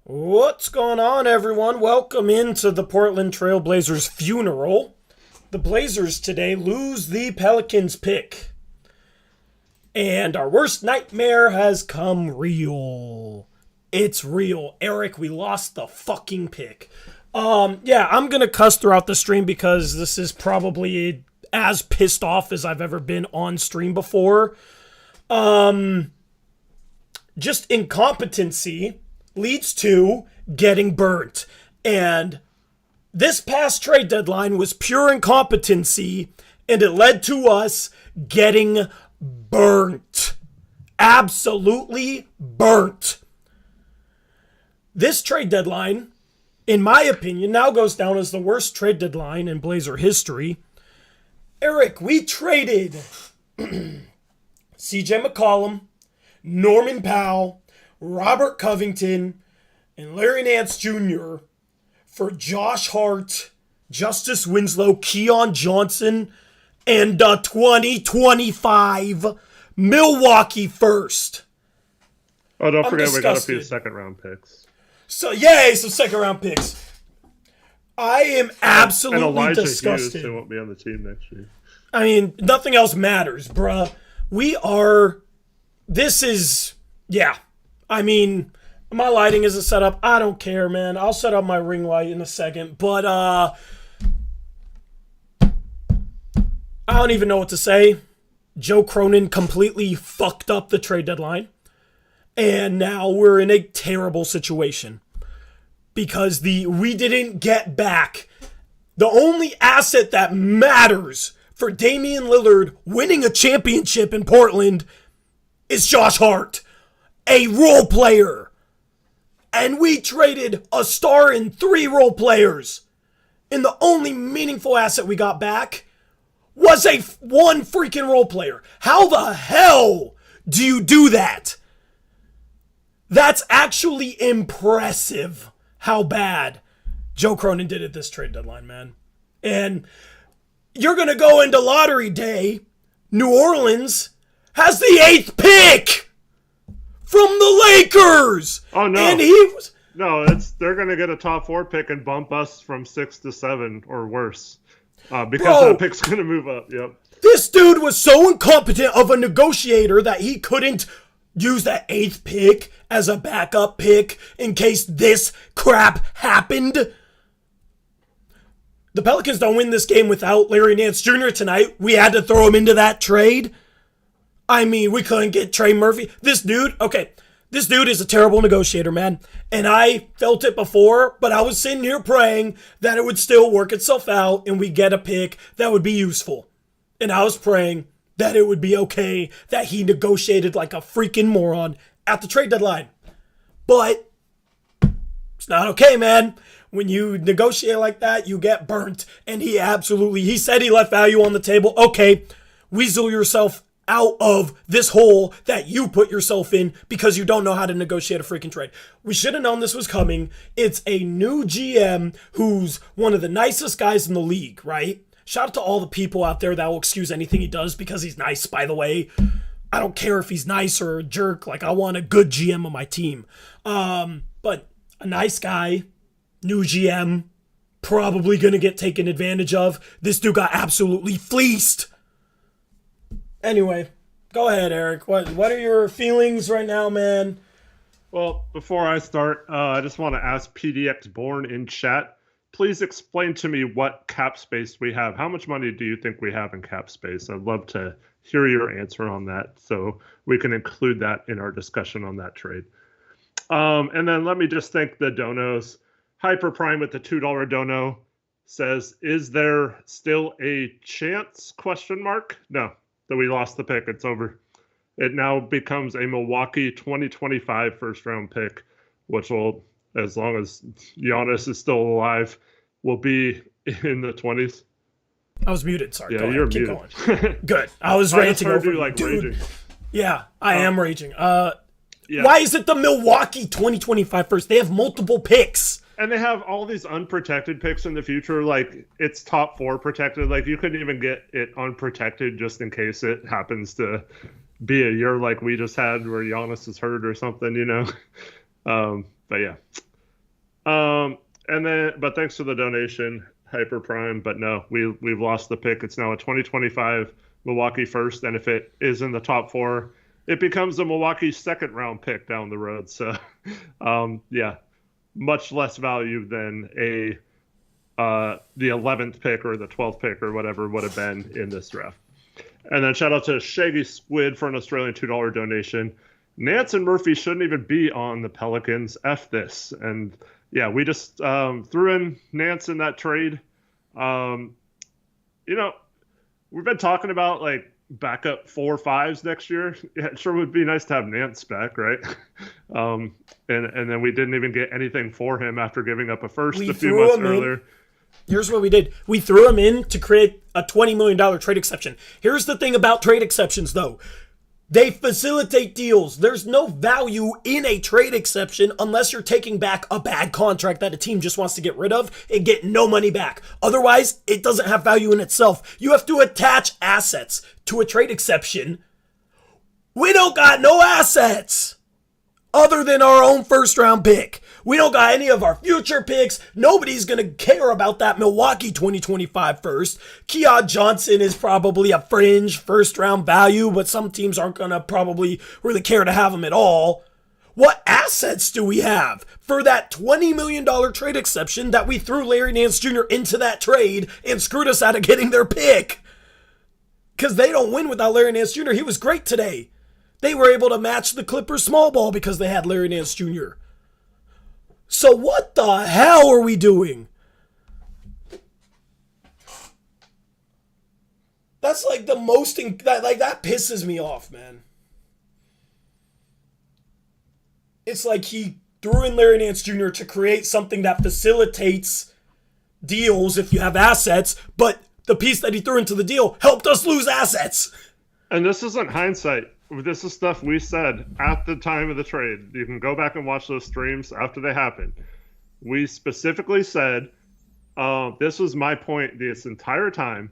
What's going on, everyone? Welcome into the Portland Trail Blazers funeral. The Blazers today lose the Pelicans pick. And our worst nightmare has come real. It's real. Eric, we lost the fucking pick. Yeah, I'm gonna cuss throughout the stream because this is probably as pissed off as I've ever been on stream before. Just incompetency leads to getting burnt. And this past trade deadline was pure incompetency, and it led to us getting burnt. Absolutely burnt. This trade deadline, in my opinion, now goes down as the worst trade deadline in Blazer history. Eric, we traded CJ McCollum, Norman Powell, Robert Covington, and Larry Nance Jr. for Josh Hart, Justice Winslow, Keon Johnson, and the 2025 Milwaukee first. Oh, don't forget we got a few second-round picks. So, yay, some second-round picks. I am absolutely and Elijah disgusted. Hughes, who won't be on the team next year. I mean, nothing else matters, bruh. Yeah. I mean, my lighting isn't set up. I don't care, man. I'll set up my ring light in a second. But, I don't even know what to say. Joe Cronin completely fucked up the trade deadline. And now we're in a terrible situation. Because we didn't get back the only asset that matters for Damian Lillard winning a championship in Portland is Josh Hart, a role player. And we traded a star and 3 role players. And the only meaningful asset we got back was one freaking role player. How the hell do you do that? That's actually impressive how bad Joe Cronin did at this trade deadline, man. And you're going to go into lottery day. New Orleans has the 8th pick from the Lakers. Oh, no. And they're going to get a top 4 pick and bump us from 6 to 7 or worse. Because that pick's going to move up. Yep. This dude was so incompetent of a negotiator that he couldn't use that 8th pick as a backup pick in case this crap happened. The Pelicans don't win this game without Larry Nance Jr. tonight. We had to throw him into that trade. I mean, we couldn't get Trey Murphy. This dude is a terrible negotiator, man. And I felt it before, but I was sitting here praying that it would still work itself out and we get a pick that would be useful. And I was praying that it would be okay that he negotiated like a freaking moron at the trade deadline. But it's not okay, man. When you negotiate like that, you get burnt. And he said he left value on the table. Okay, weasel yourself out of this hole that you put yourself in because you don't know how to negotiate a freaking trade. We should have known this was coming. It's a new GM who's one of the nicest guys in the league, right? Shout out to all the people out there that will excuse anything he does because he's nice, by the way. I don't care if he's nice or a jerk. Like, I want a good GM on my team. But a nice guy, new GM, probably going to get taken advantage of. This dude got absolutely fleeced. Anyway, go ahead, Eric. What are your feelings right now, man? Well, before I start, I just want to ask PDX Born in chat. Please explain to me what cap space we have. How much money do you think we have in cap space? I'd love to hear your answer on that so we can include that in our discussion on that trade. And then let me just thank the donos. Hyperprime with the $2 dono says, is there still a chance? ? No, that we lost the pick. It's over. It now becomes a Milwaukee 2025 first-round pick, which will, as long as Giannis is still alive, will be in the 20s. I was muted. Sorry. Yeah, you're muted. Keep going. Good. I was ranting over you, like, raging. Yeah, I am raging. Why is it the Milwaukee 2025 first? They have multiple picks. And they have all these unprotected picks in the future. Like, it's top 4 protected. Like, you couldn't even get it unprotected just in case it happens to be a year like we just had where Giannis is hurt or something, you know? But yeah. But thanks for the donation, Hyper Prime. But no, we've lost the pick. It's now a 2025 Milwaukee first, and if it is in the top 4, it becomes a Milwaukee second round pick down the road. So, yeah, much less value than the 11th pick or the 12th pick or whatever would have been in this draft. And then shout out to Shaggy Squid for an Australian $2 donation. Nance and Murphy shouldn't even be on the Pelicans. F this. And yeah, we just threw in Nance in that trade. We've been talking about like backup 4-5s next year. Yeah, it sure would be nice to have Nance back, right? And then we didn't even get anything for him after giving up a first a few months earlier. Here's what we did. We threw him in to create a $20 million trade exception. Here's the thing about trade exceptions, though. They facilitate deals. There's no value in a trade exception unless you're taking back a bad contract that a team just wants to get rid of and get no money back. Otherwise, it doesn't have value in itself. You have to attach assets to a trade exception. We don't got no assets other than our own first-round pick. We don't got any of our future picks. Nobody's going to care about that Milwaukee 2025 first. Keon Johnson is probably a fringe first-round value, but some teams aren't going to probably really care to have him at all. What assets do we have for that $20 million trade exception that we threw Larry Nance Jr. into that trade and screwed us out of getting their pick? Because they don't win without Larry Nance Jr. He was great today. They were able to match the Clippers small ball because they had Larry Nance Jr. So what the hell are we doing? That's like the most that pisses me off, man. It's like he threw in Larry Nance Jr. to create something that facilitates deals if you have assets, but the piece that he threw into the deal helped us lose assets. And this isn't hindsight. This is stuff we said at the time of the trade. You can go back and watch those streams after they happened. We specifically said, this was my point this entire time.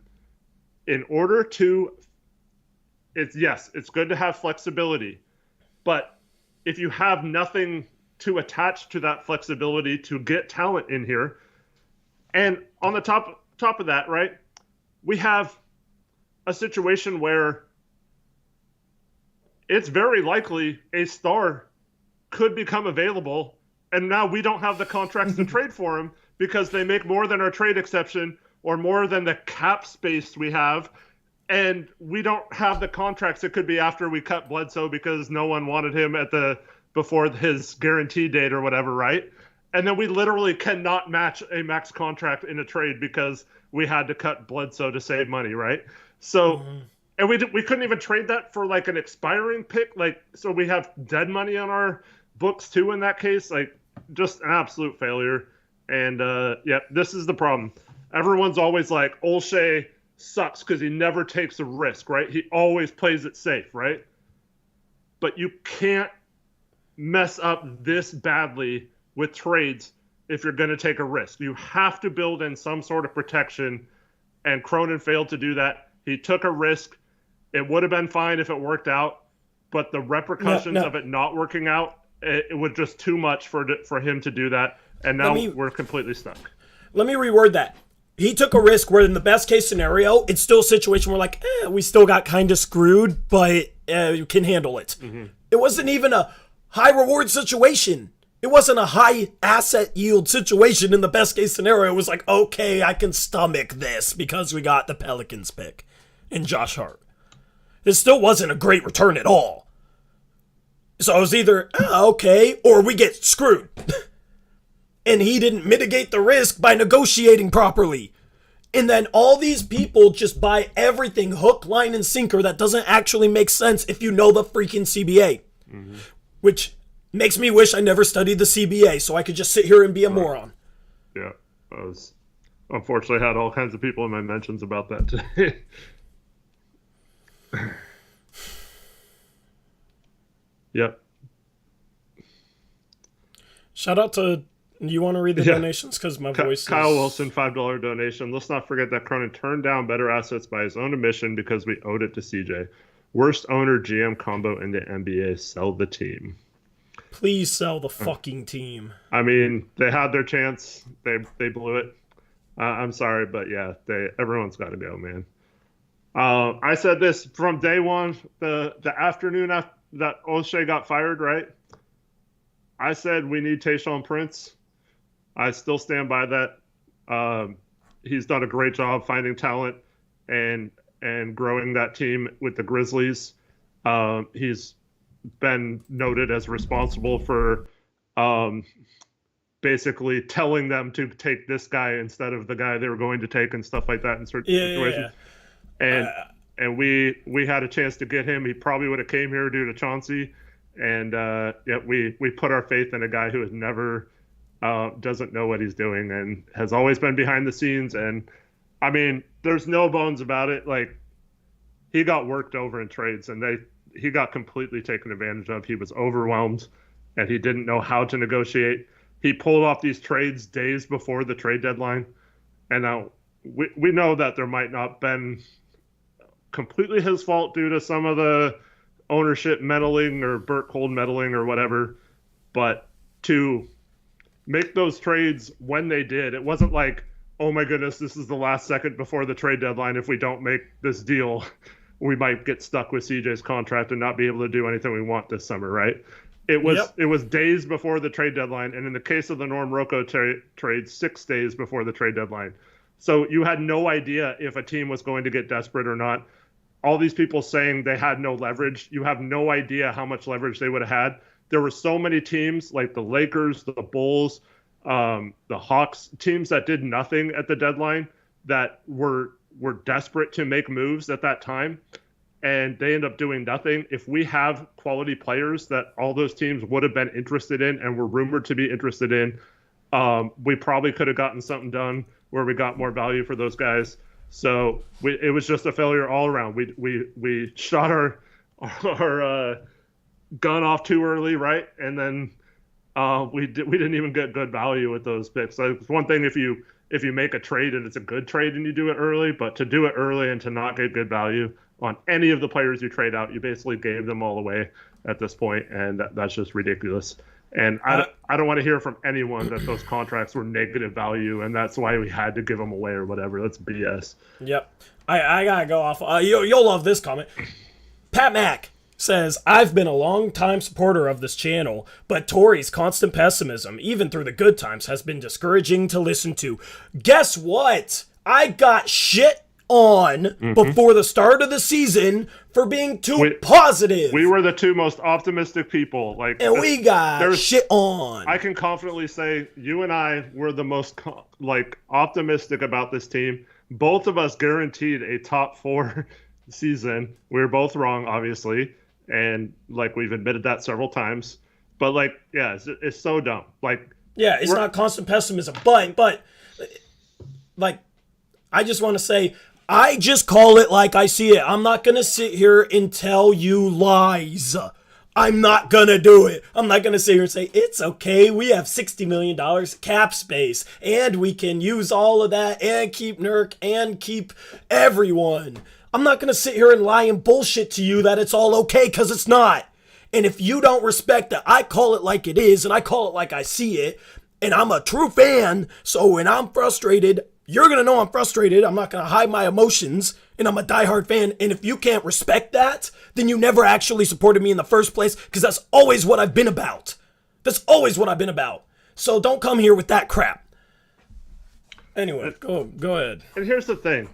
In order to, it's good to have flexibility, but if you have nothing to attach to that flexibility to get talent in here, and on the top of that, right, we have a situation where it's very likely a star could become available, and now we don't have the contracts to trade for him because they make more than our trade exception or more than the cap space we have, and we don't have the contracts. It could be after we cut Bledsoe because no one wanted him before his guarantee date or whatever, right? And then we literally cannot match a max contract in a trade because we had to cut Bledsoe to save money, right? So... And we couldn't even trade that for like an expiring pick. Like, so we have dead money on our books too in that case. Like, just an absolute failure. And yeah, this is the problem. Everyone's always like, Olshey sucks because he never takes a risk, right? He always plays it safe, right? But you can't mess up this badly with trades if you're going to take a risk. You have to build in some sort of protection, and Cronin failed to do that. He took a risk. It would have been fine if it worked out, but the repercussions of it not working out, it was just too much for him to do that, and now we're completely stuck. Let me reword that. He took a risk where in the best case scenario, it's still a situation where like, we still got kind of screwed, but you can handle it. Mm-hmm. It wasn't even a high reward situation. It wasn't a high asset yield situation in the best case scenario. It was like, okay, I can stomach this because we got the Pelicans pick and Josh Hart. It still wasn't a great return at all. So it was either, okay, or we get screwed. And he didn't mitigate the risk by negotiating properly. And then all these people just buy everything hook, line, and sinker that doesn't actually make sense if you know the freaking CBA. Mm-hmm. Which makes me wish I never studied the CBA so I could just sit here and be a moron. Yeah, unfortunately had all kinds of people in my mentions about that today. Yep. Shout out to, you want to read the donations? Because my voice Kyle Wilson, $5 donation. Let's not forget that Cronin turned down better assets by his own admission because we owed it to CJ. Worst owner-GM combo in the NBA. Sell the team. Please sell the fucking team. I mean, they had their chance. They blew it. I'm sorry, but yeah, everyone's got to go, man. I said this from day one, the afternoon after that O'Shea got fired, right? I said we need Tayshaun Prince. I still stand by that. He's done a great job finding talent and growing that team with the Grizzlies. He's been noted as responsible for basically telling them to take this guy instead of the guy they were going to take and stuff like that in certain situations. And we had a chance to get him. He probably would have came here due to Chauncey. And we put our faith in a guy who has never doesn't know what he's doing and has always been behind the scenes. And I mean, there's no bones about it. Like, he got worked over in trades and he got completely taken advantage of. He was overwhelmed and he didn't know how to negotiate. He pulled off these trades days before the trade deadline. And now we know that there might not have been completely his fault due to some of the ownership meddling or Burt Cold meddling or whatever. But to make those trades when they did, it wasn't like, oh my goodness, this is the last second before the trade deadline. If we don't make this deal, we might get stuck with CJ's contract and not be able to do anything we want this summer, right? It was days before the trade deadline, and in the case of the Norm Rocco trade, 6 days before the trade deadline. So you had no idea if a team was going to get desperate or not. All these people saying they had no leverage, you have no idea how much leverage they would have had. There were so many teams like the Lakers, the Bulls, the Hawks, teams that did nothing at the deadline that were desperate to make moves at that time, and they end up doing nothing. If we have quality players that all those teams would have been interested in and were rumored to be interested in, we probably could have gotten something done where we got more value for those guys. So it was just a failure all around. We shot our gun off too early, right? And then we didn't even get good value with those picks. So it's one thing if you make a trade and it's a good trade and you do it early, but to do it early and to not get good value on any of the players you trade out, you basically gave them all away at this point, and that's just ridiculous. And I don't want to hear from anyone that those contracts were negative value and that's why we had to give them away or whatever. That's BS. Yep. I gotta go off. You'll love this comment. Pat Mack says, I've been a long-time supporter of this channel, but Tori's constant pessimism, even through the good times, has been discouraging to listen to. Guess what? I got shit on before the start of the season for being too positive. We were the two most optimistic people. We got shit on. I can confidently say you and I were the most optimistic about this team. Both of us guaranteed a top 4 season. We were both wrong, obviously. And we've admitted that several times, but it's so dumb. It's not constant pessimism, but I just want to say, I just call it like I see it. I'm not gonna sit here and tell you lies. I'm not gonna do it. I'm not gonna sit here and say it's okay. We have $60 million cap space, and we can use all of that and keep Nurk and keep everyone. I'm not going to sit here and lie and bullshit to you that it's all okay, because it's not. And if you don't respect that, I call it like it is, and I call it like I see it, and I'm a true fan, so when I'm frustrated, you're going to know I'm frustrated. I'm not going to hide my emotions, and I'm a diehard fan, and if you can't respect that, then you never actually supported me in the first place, because that's always what I've been about. That's always what I've been about. So don't come here with that crap. Anyway, go ahead. And here's the thing.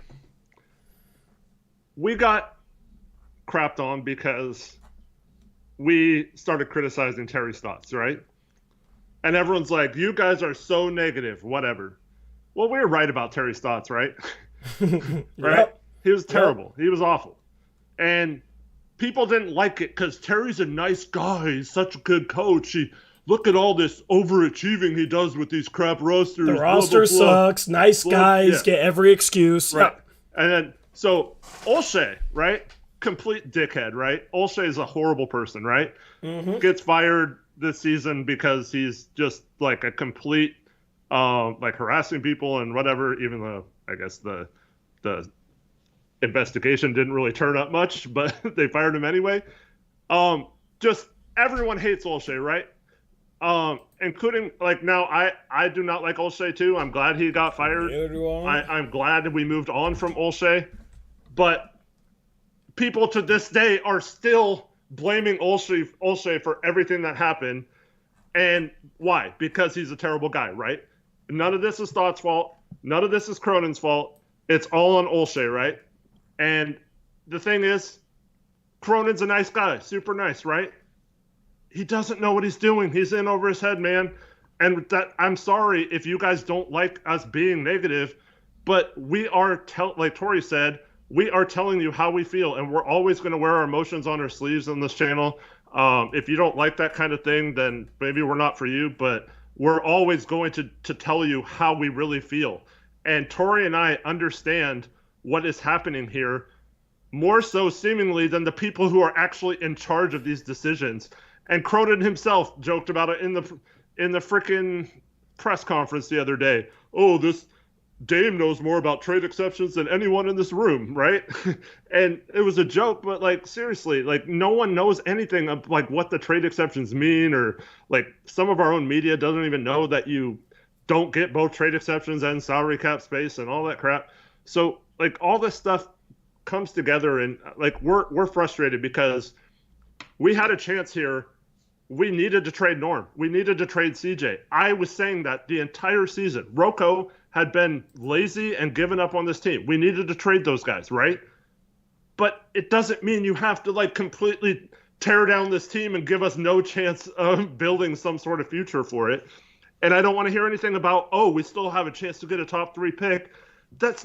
We got crapped on because we started criticizing Terry Stotts, right? And everyone's like, you guys are so negative, whatever. Well, we were right about Terry Stotts, right? Right? Yep. He was terrible. Yep. He was awful. And people didn't like it because Terry's a nice guy. He's such a good coach. Look at all this overachieving he does with these crap rosters. The roster sucks. Nice guys get every excuse. Right. Yep. And then, so O'Shea, right? Complete dickhead, right? O'Shea is a horrible person, right? Mm-hmm. Gets fired this season because he's just a complete, harassing people and whatever, even though I guess the investigation didn't really turn up much, but they fired him anyway. Just everyone hates O'Shea, right? Including like now I do not like Olshey too. I'm glad he got fired. I'm glad we moved on from Olshey, but people to this day are still blaming Olshey for everything that happened. And why? Because he's a terrible guy, right? None of this is Thought's fault. None of this is Cronin's fault. It's all on Olshey, right? And the thing is, Cronin's a nice guy, super nice, right? He doesn't know what he's doing. He's in over his head, man. And that, I'm sorry if you guys don't like us being negative, but we are, like Tori said, we are telling you how we feel, and we're always going to wear our emotions on our sleeves on this channel. If you don't like that kind of thing, then maybe we're not for you, but we're always going to tell you how we really feel. And Tori and I understand what is happening here, more so seemingly than the people who are actually in charge of these decisions. And Cronin himself joked about it in the freaking press conference the other day. Oh, this Dame knows more about trade exceptions than anyone in this room, right? And it was a joke, but like seriously, like no one knows anything of like what the trade exceptions mean, or like some of our own media doesn't even know that you don't get both trade exceptions and salary cap space and all that crap. So like all this stuff comes together, and like we're frustrated because we had a chance here. We needed to trade Norm. We needed to trade CJ. I was saying that the entire season. Rocco had been lazy and given up on this team. We needed to trade those guys, right? But it doesn't mean you have to like completely tear down this team and give us no chance of building some sort of future for it. And I don't want to hear anything about, oh, we still have a chance to get a top 3 pick. That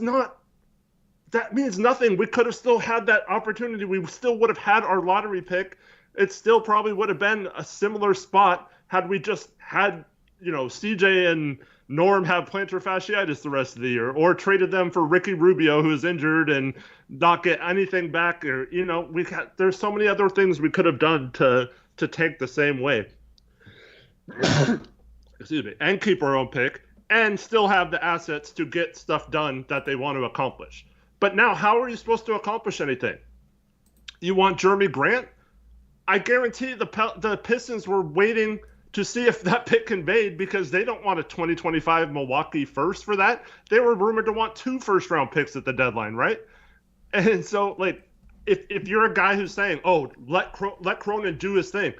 means nothing. We could have still had that opportunity. We still would have had our lottery pick. It still probably would have been a similar spot had we just had, CJ and Norm have plantar fasciitis the rest of the year, or traded them for Ricky Rubio, who's injured, and not get anything back. Or, there's so many other things we could have done to take the same way. Excuse me. And keep our own pick and still have the assets to get stuff done that they want to accomplish. But now, how are you supposed to accomplish anything? You want Jeremy Grant? I guarantee the Pistons were waiting to see if that pick conveyed, because they don't want a 2025 Milwaukee first for that. They were rumored to want 2 first-round picks at the deadline, right? And so, like, if you're a guy who's saying, oh, let Cronin do his thing,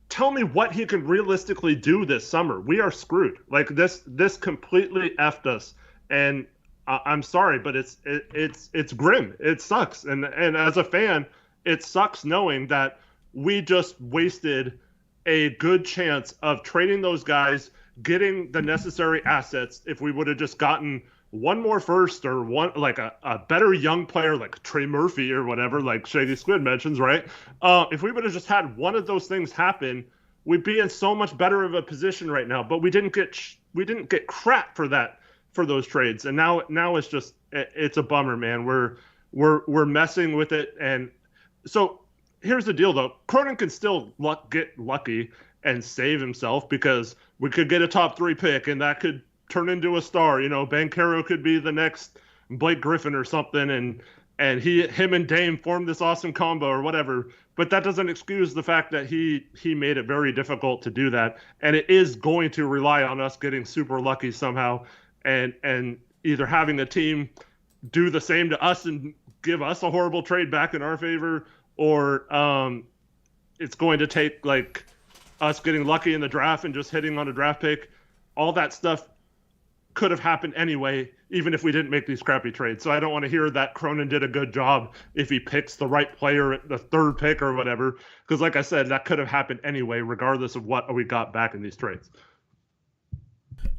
tell me what he can realistically do this summer. We are screwed. Like, this completely effed us. And I'm sorry, but it's grim. It sucks. And as a fan, it sucks knowing that we just wasted a good chance of trading those guys, getting the necessary assets. If we would have just gotten one more first, or one like a better young player like Trey Murphy or whatever, like Shaggy Squid mentions, right? If we would have just had one of those things happen, we'd be in so much better of a position right now. But we didn't get crap for those trades, and now it's a bummer, man. We're messing with it. And so here's the deal, though. Cronin can still get lucky and save himself, because we could get a top 3 pick, and that could turn into a star. Banchero could be the next Blake Griffin or something, and him and Dame formed this awesome combo or whatever. But that doesn't excuse the fact that he made it very difficult to do that, and it is going to rely on us getting super lucky somehow, and either having a team do the same to us and give us a horrible trade back in our favor, or it's going to take like us getting lucky in the draft and just hitting on a draft pick. All that stuff could have happened anyway, even if we didn't make these crappy trades. So I don't want to hear that Cronin did a good job if he picks the right player at the 3rd pick or whatever, because like I said, that could have happened anyway, regardless of what we got back in these trades.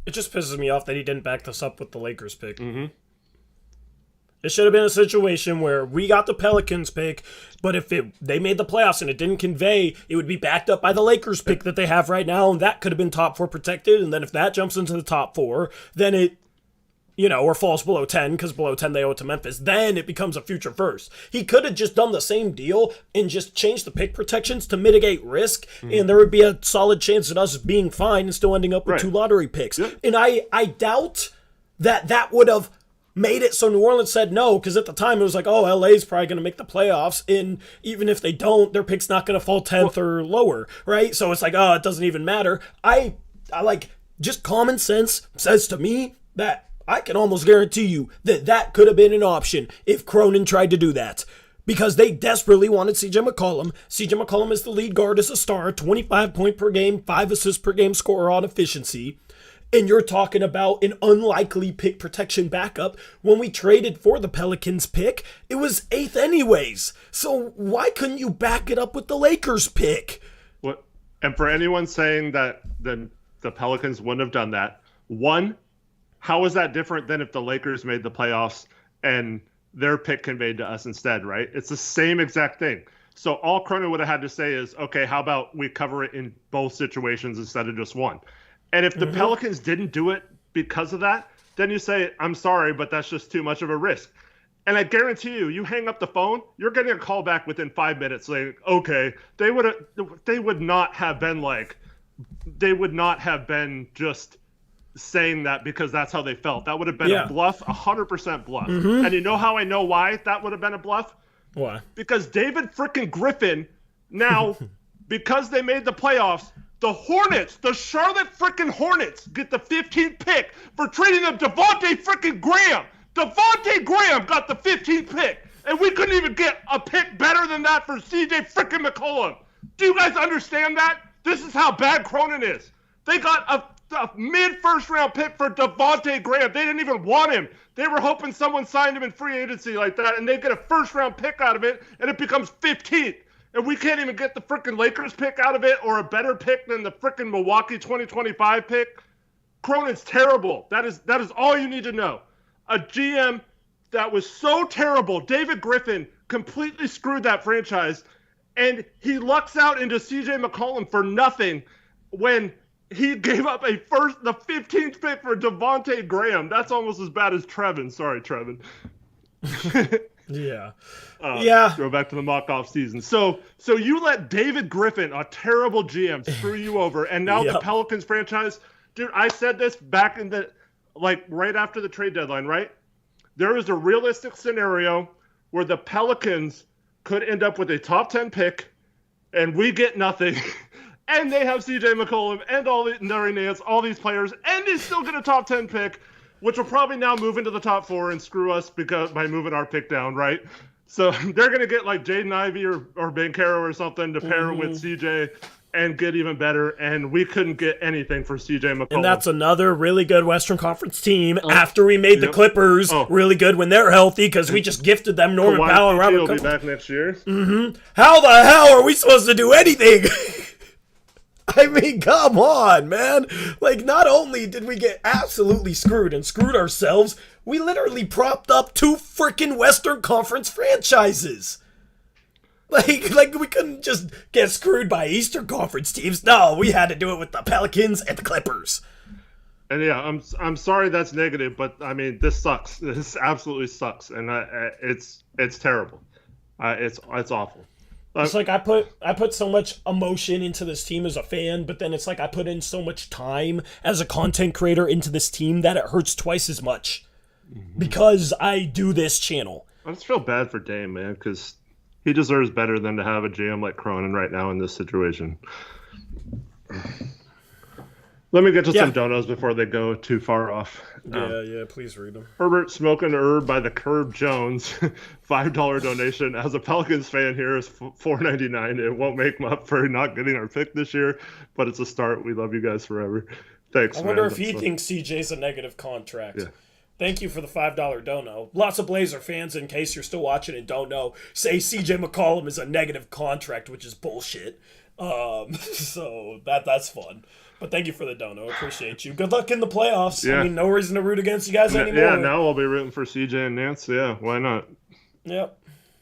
It just pisses me off that he didn't back this up with the Lakers pick. Mm-hmm. It should have been a situation where we got the Pelicans pick, but if they made the playoffs and it didn't convey, it would be backed up by the Lakers pick that they have right now, and that could have been top 4 protected. And then if that jumps into the top 4, then it, or falls below 10, because below 10 they owe it to Memphis, then it becomes a future first. He could have just done the same deal and just changed the pick protections to mitigate risk, and there would be a solid chance of us being fine and still ending up with 2 lottery picks. Yep. And I doubt that would have made it so New Orleans said no, because at the time it was like, oh, LA's probably going to make the playoffs, and even if they don't, their pick's not going to fall 10th or lower, right? So it's like, oh, it doesn't even matter. I like, just common sense says to me that I can almost guarantee you that that could have been an option if Cronin tried to do that. Because they desperately wanted CJ McCollum. CJ McCollum is the lead guard as a star, 25 point per game, 5 assists per game scorer on efficiency. And you're talking about an unlikely pick protection backup. When we traded for the Pelicans pick, it was 8th anyways. So why couldn't you back it up with the Lakers pick? What? And for anyone saying that the Pelicans wouldn't have done that, one, how is that different than if the Lakers made the playoffs and their pick conveyed to us instead, right? It's the same exact thing. So all Cronin would have had to say is, okay, how about we cover it in both situations instead of just one? And if the Pelicans didn't do it because of that, then you say, I'm sorry, but that's just too much of a risk. And I guarantee you, you hang up the phone, you're getting a call back within 5 minutes saying, okay, they would not have been just saying that because that's how they felt. That would have been a bluff, 100% bluff. And you know how I know why that would have been a bluff? Why? Because David frickin' Griffin now, because they made the playoffs, the Hornets, the Charlotte frickin' Hornets, get the 15th pick for trading them Devontae frickin' Graham. Devontae Graham got the 15th pick, and we couldn't even get a pick better than that for CJ frickin' McCollum. Do you guys understand that? This is how bad Cronin is. They got a mid-first round pick for Devontae Graham. They didn't even want him. They were hoping someone signed him in free agency like that, and they get a first-round pick out of it, and it becomes 15th. And we can't even get the frickin' Lakers pick out of it or a better pick than the frickin' Milwaukee 2025 pick. Cronin's terrible. That is all you need to know. A GM that was so terrible, David Griffin, completely screwed that franchise, and he lucks out into CJ McCollum for nothing when he gave up the 15th pick for Devontae Graham. That's almost as bad as Trevin. Sorry, Trevin. Yeah. Go back to the mock-off season. So you let David Griffin, a terrible GM, screw you over, and now the Pelicans franchise, dude, I said this back in right after the trade deadline, right? There is a realistic scenario where the Pelicans could end up with a top 10 pick, and we get nothing. And they have CJ McCollum and Larry Nance, all these players, and they still get a top 10 pick, which will probably now move into the top 4 and screw us by moving our pick down, right? So they're going to get like Jaden Ivey or Banchero or something to pair with CJ and get even better, and we couldn't get anything for CJ McCollum. And that's another really good Western Conference team after we made the Clippers really good when they're healthy because we just gifted them Norman Powell and Robert will be back next year. How the hell are we supposed to do anything? I mean, come on, man. Like, not only did we get absolutely screwed and screwed ourselves, we literally propped up 2 freaking Western Conference franchises. Like we couldn't just get screwed by Eastern Conference teams. No, we had to do it with the Pelicans and the Clippers. And yeah, I'm sorry that's negative, but I mean, this sucks. This absolutely sucks, and it's terrible. It's awful. It's like I put so much emotion into this team as a fan, but then it's like I put in so much time as a content creator into this team that it hurts twice as much because I do this channel. I just feel bad for Dame, man, because he deserves better than to have a GM like Cronin right now in this situation. Let me get to some donos before they go too far off. Yeah, please read them. Herbert Smoking Herb by the Curb Jones, $5 donation. As a Pelicans fan here is $4.99. It won't make up for not getting our pick this year, but it's a start. We love you guys forever. Thanks, I wonder if he thinks CJ's a negative contract. Yeah. Thank you for the $5 dono. Lots of Blazer fans, in case you're still watching and don't know, say CJ McCollum is a negative contract, which is bullshit. So that's fun. But thank you for the dono. Appreciate you. Good luck in the playoffs. Yeah. I mean, no reason to root against you guys anymore. Yeah, now I'll be rooting for CJ and Nance. Yeah, why not? Yep.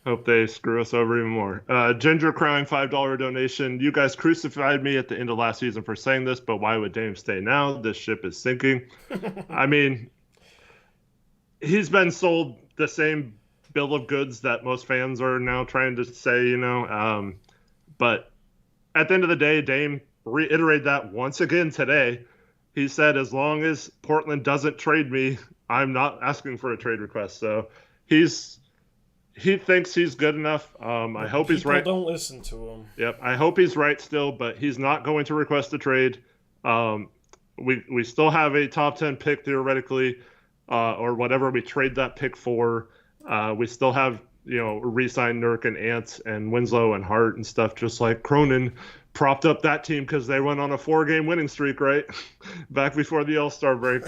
Hope they screw us over even more. Ginger Crying, $5 donation. You guys crucified me at the end of last season for saying this, but why would Dame stay now? This ship is sinking. I mean, he's been sold the same bill of goods that most fans are now trying to say, but at the end of the day, Dame reiterated that once again today. He said, as long as Portland doesn't trade me, I'm not asking for a trade request. So he thinks he's good enough. I hope he's right. People don't listen to him. Yep, I hope he's right still, but he's not going to request a trade. We still have a top 10 pick theoretically, or whatever we trade that pick for. We still have, re-sign Nurk and Ants and Winslow and Hart and stuff, just like Cronin propped up that team because they went on a 4-game winning streak, right? Back before the All-Star break.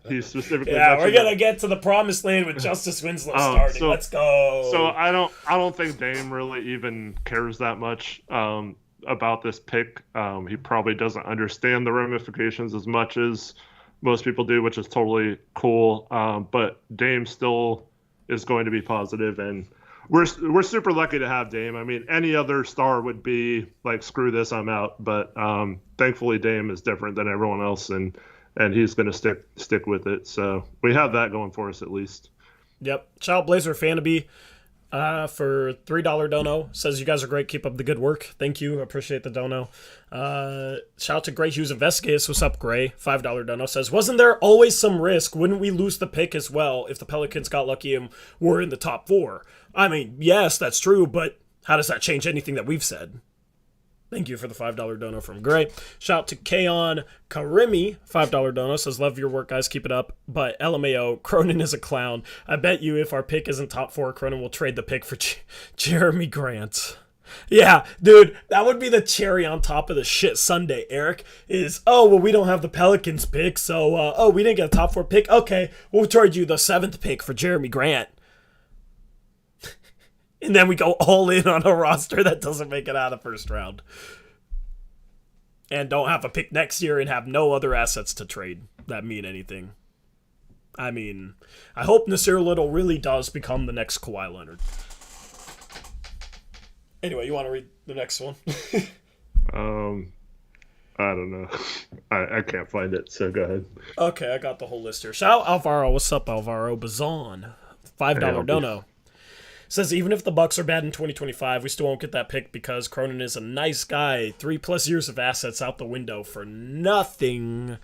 He specifically we're gonna get to the promised land with Justice Winslow starting. Let's go. So I don't think Dame really even cares that much about this pick. He probably doesn't understand the ramifications as much as most people do, which is totally cool. But Dame still is going to be positive, and we're super lucky to have Dame. I mean, any other star would be like, screw this, I'm out. But thankfully, Dame is different than everyone else, and he's going to stick with it. So we have that going for us at least. Yep. Shout out Blazer Fanaby for $3 dono. Says, you guys are great. Keep up the good work. Thank you. Appreciate the dono. Shout out to Gray Hughes Investigates. What's up, Gray? $5 dono. Says, wasn't there always some risk? Wouldn't we lose the pick as well if the Pelicans got lucky and were in the top 4? I mean, yes, that's true, but how does that change anything that we've said? Thank you for the $5 dono from Gray. Shout out to Kaon Karimi, $5 dono. Says, love your work, guys. Keep it up. But LMAO, Cronin is a clown. I bet you if our pick isn't top 4, Cronin will trade the pick for Jeremy Grant. Yeah, dude, that would be the cherry on top of the shit Sunday, Eric, is, we don't have the Pelicans pick, so, we didn't get a top 4 pick. Okay, we'll trade you the 7th pick for Jeremy Grant. And then we go all in on a roster that doesn't make it out of the first round. And don't have a pick next year and have no other assets to trade that mean anything. I mean, I hope Nasir Little really does become the next Kawhi Leonard. Anyway, you want to read the next one? I don't know. I can't find it, so go ahead. Okay, I got the whole list here. Shout out Alvaro. What's up, Alvaro? Bazan. $5 dono. Says, even if the Bucks are bad in 2025, we still won't get that pick because Cronin is a nice guy. 3+ years of assets out the window for nothing.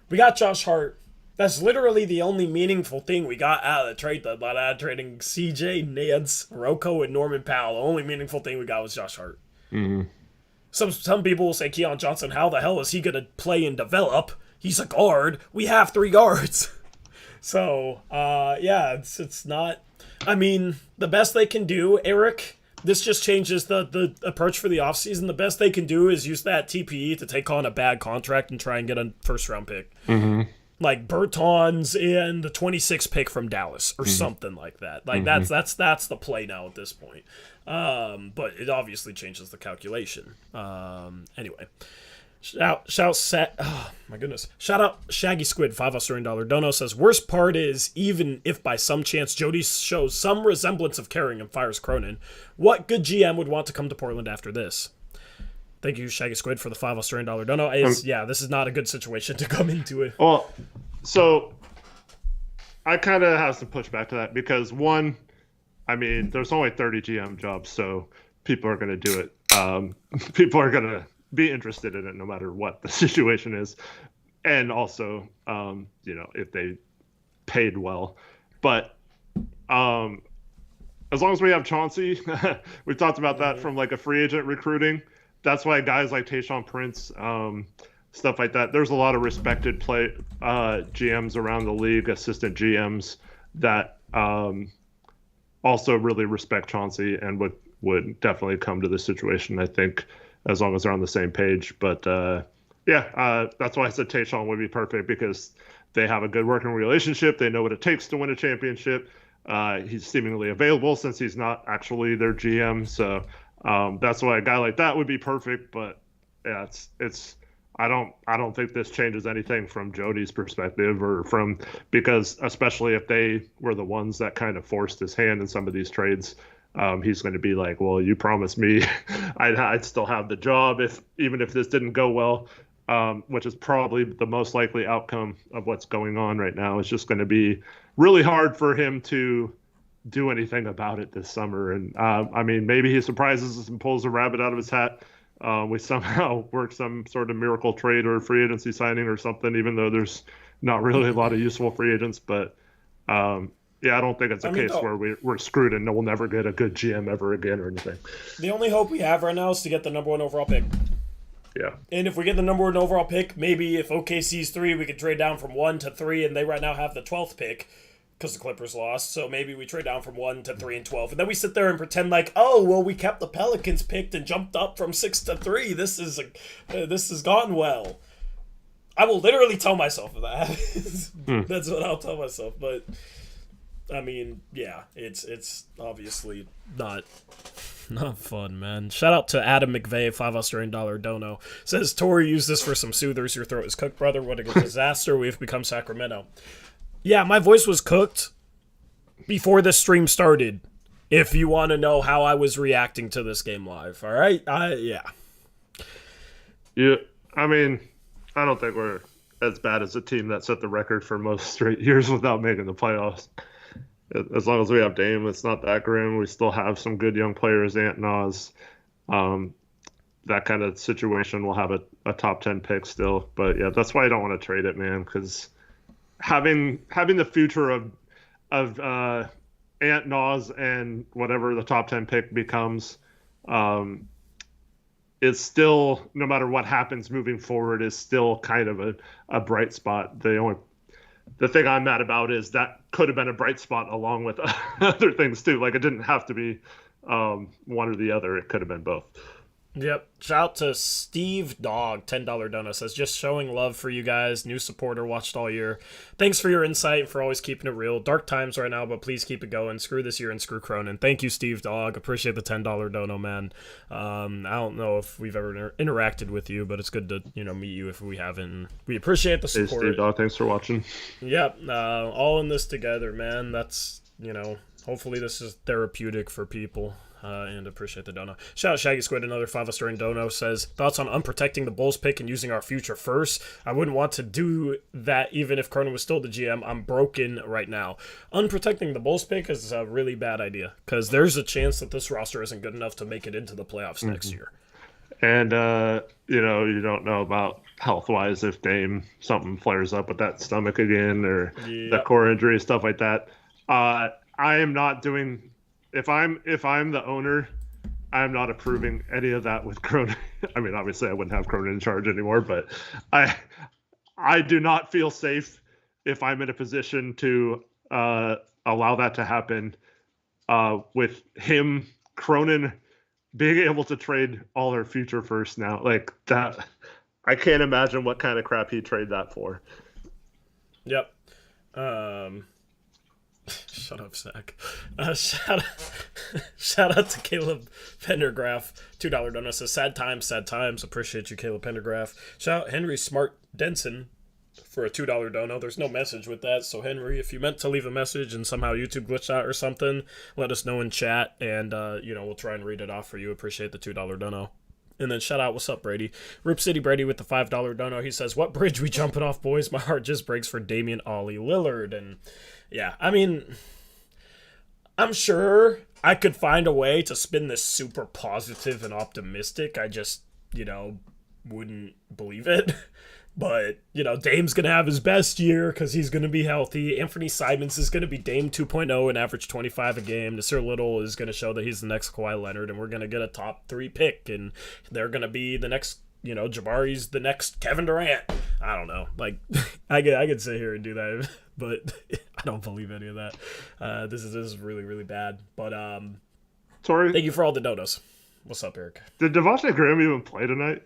We got Josh Hart. That's literally the only meaningful thing we got out of the trade deadline. Out of trading CJ, Nance, Rocco, and Norman Powell. The only meaningful thing we got was Josh Hart. Mm-hmm. Some people will say, Keon Johnson, how the hell is he going to play and develop? He's a guard. We have 3 guards. So, it's not... I mean, the best they can do, Eric, this just changes the approach for the offseason. The best they can do is use that TPE to take on a bad contract and try and get a first-round pick. Mm-hmm. Like Bertans and the 26th pick from Dallas or something like that. Like, that's the play now at this point. But it obviously changes the calculation. Anyway. My goodness. Shout out Shaggy Squid, $5 Australian dono. Says, worst part is, even if by some chance Jody shows some resemblance of caring and fires Cronin, what good GM would want to come to Portland after this? Thank you, Shaggy Squid, for the $5 Australian dono. This is not a good situation to come into it. Well, so I kind of have some pushback to that because, one, I mean, there's only 30 GM jobs, so people are going to do it. People are going to be interested in it no matter what the situation is, and also if they paid well. But as long as we have Chauncey, we've talked about that from like a free agent recruiting. That's why guys like Tayshaun Prince, stuff like that, there's a lot of respected GMs around the league, assistant GMs that also really respect Chauncey and would definitely come to this situation, I think, as long as they're on the same page. But that's why I said Tayshaun would be perfect, because they have a good working relationship. They know what it takes to win a championship. He's seemingly available since he's not actually their GM. So that's why a guy like that would be perfect. But yeah, it's I don't think this changes anything from Jody's perspective, because especially if they were the ones that kind of forced his hand in some of these trades. He's going to be like, well, you promised me I'd still have the job even if this didn't go well, which is probably the most likely outcome of what's going on right now. It's just going to be really hard for him to do anything about it this summer. And I mean, maybe he surprises us and pulls a rabbit out of his hat, we somehow work some sort of miracle trade or free agency signing or something, even though there's not really a lot of useful free agents. But yeah, I don't think it's a case where we're screwed and we'll never get a good GM ever again or anything. The only hope we have right now is to get the number 1 overall pick. Yeah. And if we get the number 1 overall pick, maybe if OKC's 3, we could trade down from 1 to 3, and they right now have the 12th pick because the Clippers lost. So maybe we trade down from 1 to 3 and 12. And then we sit there and pretend like, oh, well, we kept the Pelicans picked and jumped up from 6 to 3. This has gone well. I will literally tell myself that. That's what I'll tell myself. But, I mean, yeah, it's obviously not fun, man. Shout out to Adam McVeigh, $5 Australian dono. Says, Tori used this for some soothers. Your throat is cooked, brother. What a disaster. We've become Sacramento. Yeah, my voice was cooked before the stream started, if you want to know how I was reacting to this game live. All right? Yeah. Yeah, I mean, I don't think we're as bad as a team that set the record for most straight years without making the playoffs. As long as we have Dame, it's not that grim. We still have some good young players, Ant Nas. That kind of situation will have a top 10 pick still. But yeah, that's why I don't want to trade it, man, because having the future of Ant Nas and whatever the top 10 pick becomes, is still, no matter what happens moving forward, is still kind of a bright spot. The thing I'm mad about is that could have been a bright spot along with other things too. Like, it didn't have to be one or the other. It could have been both. Yep. Shout out to Steve Dog, $10 donut, says, just showing love for you guys. New supporter, watched all year. Thanks for your insight and for always keeping it real. Dark times right now, but please keep it going. Screw this year and screw Cronin. Thank you, Steve Dog. Appreciate the $10 dono, man. I don't know if we've ever interacted with you, but it's good to meet you if we haven't. We appreciate the support. Hey, Steve Dog, thanks for watching. Yep. All in this together, man. That's, hopefully this is therapeutic for people. And appreciate the dono. Shout out Shaggy Squid, another 5 Australian dono, says, thoughts on unprotecting the Bulls pick and using our future first? I wouldn't want to do that even if Cronin was still the GM. I'm broken right now. Unprotecting the Bulls pick is a really bad idea because there's a chance that this roster isn't good enough to make it into the playoffs next year. And, you don't know about health-wise if Dame something flares up with that stomach again or the core injury, stuff like that. I am not doing... If I'm the owner, I'm not approving any of that with Cronin. I mean, obviously, I wouldn't have Cronin in charge anymore, but I do not feel safe if I'm in a position to allow that to happen with him, Cronin, being able to trade all their future first now. Like that, I can't imagine what kind of crap he'd trade that for. Yep. Shut up, Zach. Shout out to Caleb Pendergraph, $2 donut, says, sad times. Appreciate you, Caleb Pendergraph. Shout out Henry Smart Denson for a $2 dono. There's no message with that, so Henry, if you meant to leave a message and somehow YouTube glitched out or something, let us know in chat, and we'll try and read it off for you. Appreciate the $2 dono. And then shout out, what's up, Brady? Rip City Brady with the $5 dono. He says, what bridge we jumping off, boys? My heart just breaks for Damian Ollie Lillard. And yeah, I mean, I'm sure I could find a way to spin this super positive and optimistic. I just, wouldn't believe it. But, Dame's going to have his best year because he's going to be healthy. Anthony Simons is going to be Dame 2.0 and average 25 a game. Nasir Little is going to show that he's the next Kawhi Leonard, and we're going to get a top 3 pick, and they're going to be the next, Jabari's the next Kevin Durant. I don't know. Like, I could sit here and do that, but I don't believe any of that. This is really, really bad. But sorry. Thank you for all the donos. What's up, Eric? Did Devontae Graham even play tonight?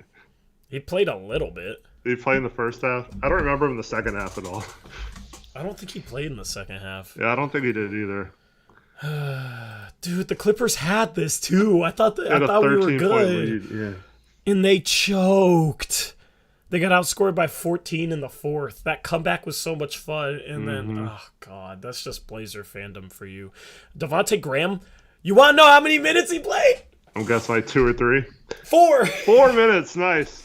He played a little bit. Did he play in the first half? I don't remember him in the second half at all. I don't think he played in the second half. Yeah, I don't think he did either. Dude, the Clippers had this too. I thought we were good. Lead. Yeah. And they choked. They got outscored by 14 in the fourth. That comeback was so much fun. And then, oh, God, that's just Blazer fandom for you. Devontae Graham, you want to know how many minutes he played? I'm guessing like 2 or 3. 4. 4 minutes, nice.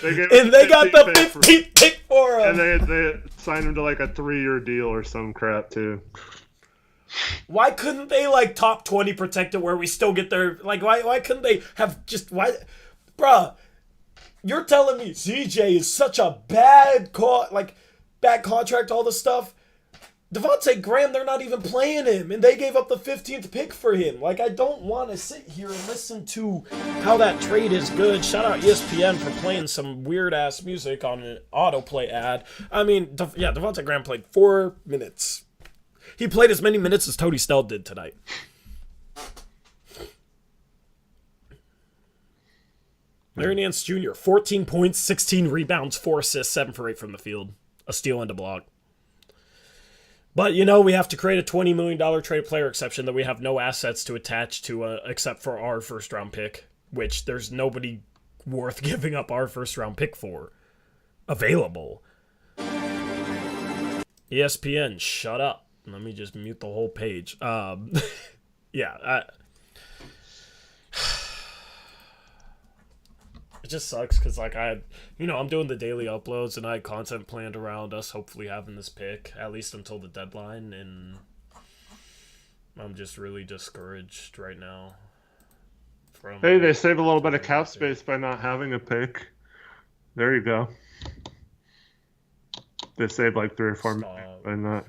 They got the 15th pick for him. And they signed him to like a 3-year deal or some crap too. Why couldn't they top 20 protect it where we still get their why couldn't they have just Bruh, you're telling me CJ is such a bad contract, all this stuff? Devontae Graham, they're not even playing him, and they gave up the 15th pick for him. Like, I don't want to sit here and listen to how that trade is good. Shout out ESPN for playing some weird-ass music on an autoplay ad. I mean, Devontae Graham played 4 minutes. He played as many minutes as Tony Snell did tonight. Larry Nance Jr., 14 points, 16 rebounds, 4 assists, 7 for 8 from the field. A steal and a block. But, we have to create a $20 million trade player exception that we have no assets to attach to except for our first-round pick, which there's nobody worth giving up our first-round pick for available. ESPN, shut up. Let me just mute the whole page. It just sucks because, I'm doing the daily uploads and I had content planned around us hopefully having this pick, at least until the deadline, and I'm just really discouraged right now. Hey, they save a little bit of cap space by not having a pick. There you go. They save like 3 or 4 minutes by not.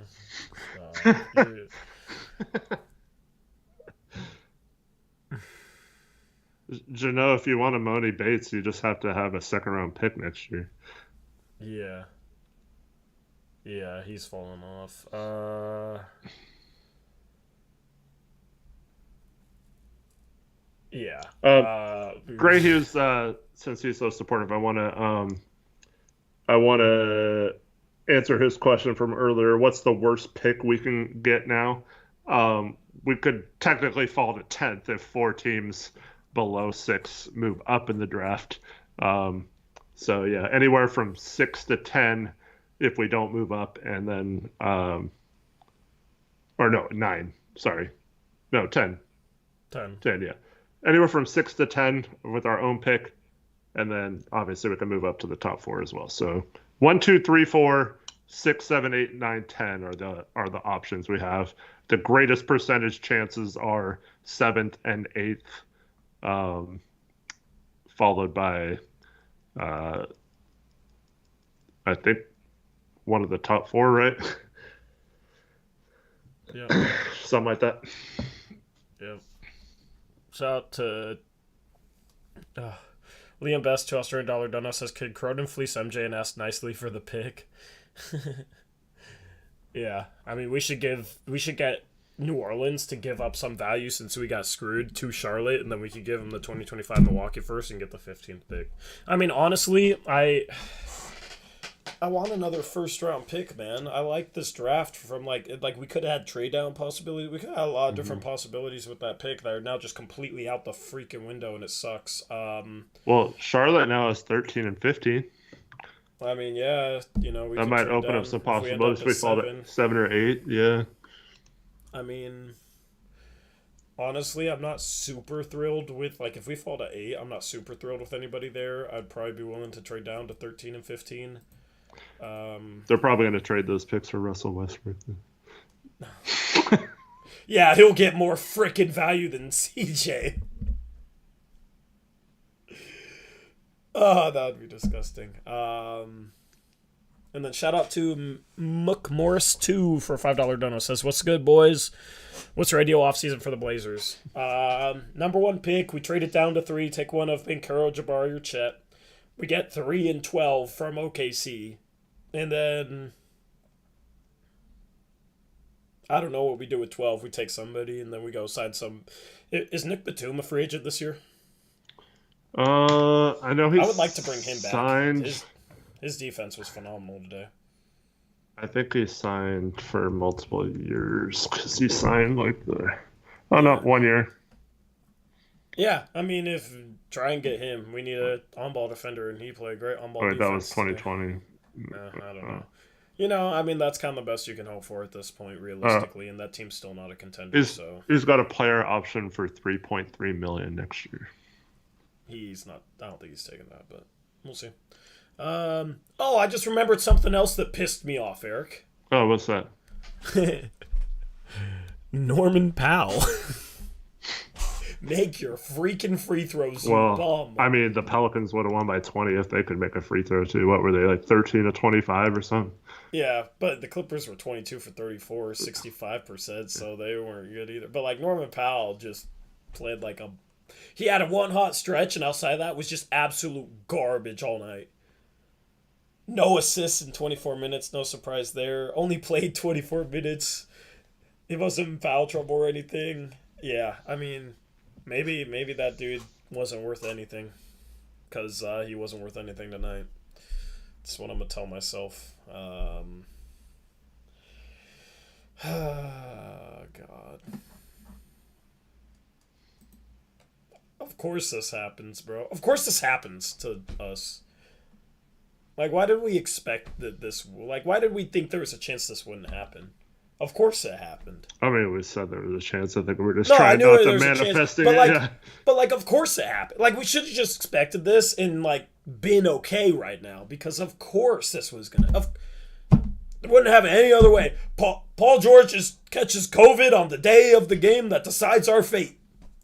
If you want a Money Bates, you just have to have a second-round pick next year. Yeah. Yeah, he's falling off. Yeah. Gray Hughes, since he's so supportive, I want to answer his question from earlier. What's the worst pick we can get now? We could technically fall to 10th if 4 teams below 6 move up in the draft. Anywhere from 6 to 10 if we don't move up, and then 9. Sorry, no, 10. 10, yeah. Anywhere from 6 to 10 with our own pick, and then obviously we can move up to the top 4 as well. So 1, 2, 3, 4, 6, 7, 8, 9, 10 are the options we have. The greatest percentage chances are 7th and 8th. Followed by, I think, one of the top 4, right? Yeah. Something like that. Yeah. Shout out to Liam Best, $2 Australian dollar donut says, could Cronin fleece MJ and ask nicely for the pick? Yeah. I mean, we should get New Orleans to give up some value since we got screwed to Charlotte, and then we could give them the 2025 Milwaukee first and get the 15th pick. I mean, honestly, I want another first-round pick, man. I like this draft from, we could have had trade-down possibilities. We could have had a lot of different possibilities with that pick that are now just completely out the freaking window, and it sucks. Well, Charlotte now is 13 and 15. I mean, yeah, we that might open up some possibilities. We fall to 7 or 8, yeah. I mean, honestly, I'm not super thrilled with, if we fall to 8, I'm not super thrilled with anybody there. I'd probably be willing to trade down to 13 and 15. They're probably going to trade those picks for Russell Westbrook. Yeah, he'll get more frickin' value than CJ. Oh, that would be disgusting. And then shout out to Mook Morris 2 for a $5 dono. Says, what's good, boys? What's your ideal offseason for the Blazers? Number 1 pick. We trade it down to 3. Take one of Bankero, Jabari, or Chet. We get 3 and 12 from OKC. And then I don't know what we do with 12. We take somebody and then we go sign some. Is Nick Batum a free agent this year? I know he's I would like to bring him back. Signed. His defense was phenomenal today. I think he signed for multiple years because he signed 1 year. Yeah, I mean, try and get him. We need a on-ball defender, and he played great on-ball defense. That was 2020. I don't know. I mean, that's kind of the best you can hope for at this point, realistically, and that team's still not a contender. He's got a player option for $3.3 million next year. He's not. I don't think he's taking that, but we'll see. I just remembered something else that pissed me off, Eric. Oh, what's that? Norman Powell Make your freaking free throws, you Well, bum. I mean, the Pelicans would have won by 20 if they could make a free throw too. What were they, like 13 to 25 or something? Yeah, but the Clippers were 22 for 34, 65%, so they weren't good either. But like Norman Powell just played like a he had a one hot stretch, and outside of that was just absolute garbage all night. No assists in 24 minutes, no surprise there. Only played 24 minutes. He wasn't in foul trouble or anything. Yeah, I mean, maybe that dude wasn't worth anything because he wasn't worth anything tonight. That's what I'm gonna tell myself. God. Of course this happens, bro. Of course this happens to us. Like, why did we expect that this... Like, why did we think there was a chance this wouldn't happen? Of course it happened. I mean, we said there was a chance. I think we were just No, I trying knew not there to was a manifest chance, it. but like, of course it happened. Like, we should have just expected this and, like, been okay right now. Because of course this was gonna... It wouldn't happen any other way. Paul George just catches COVID on the day of the game that decides our fate.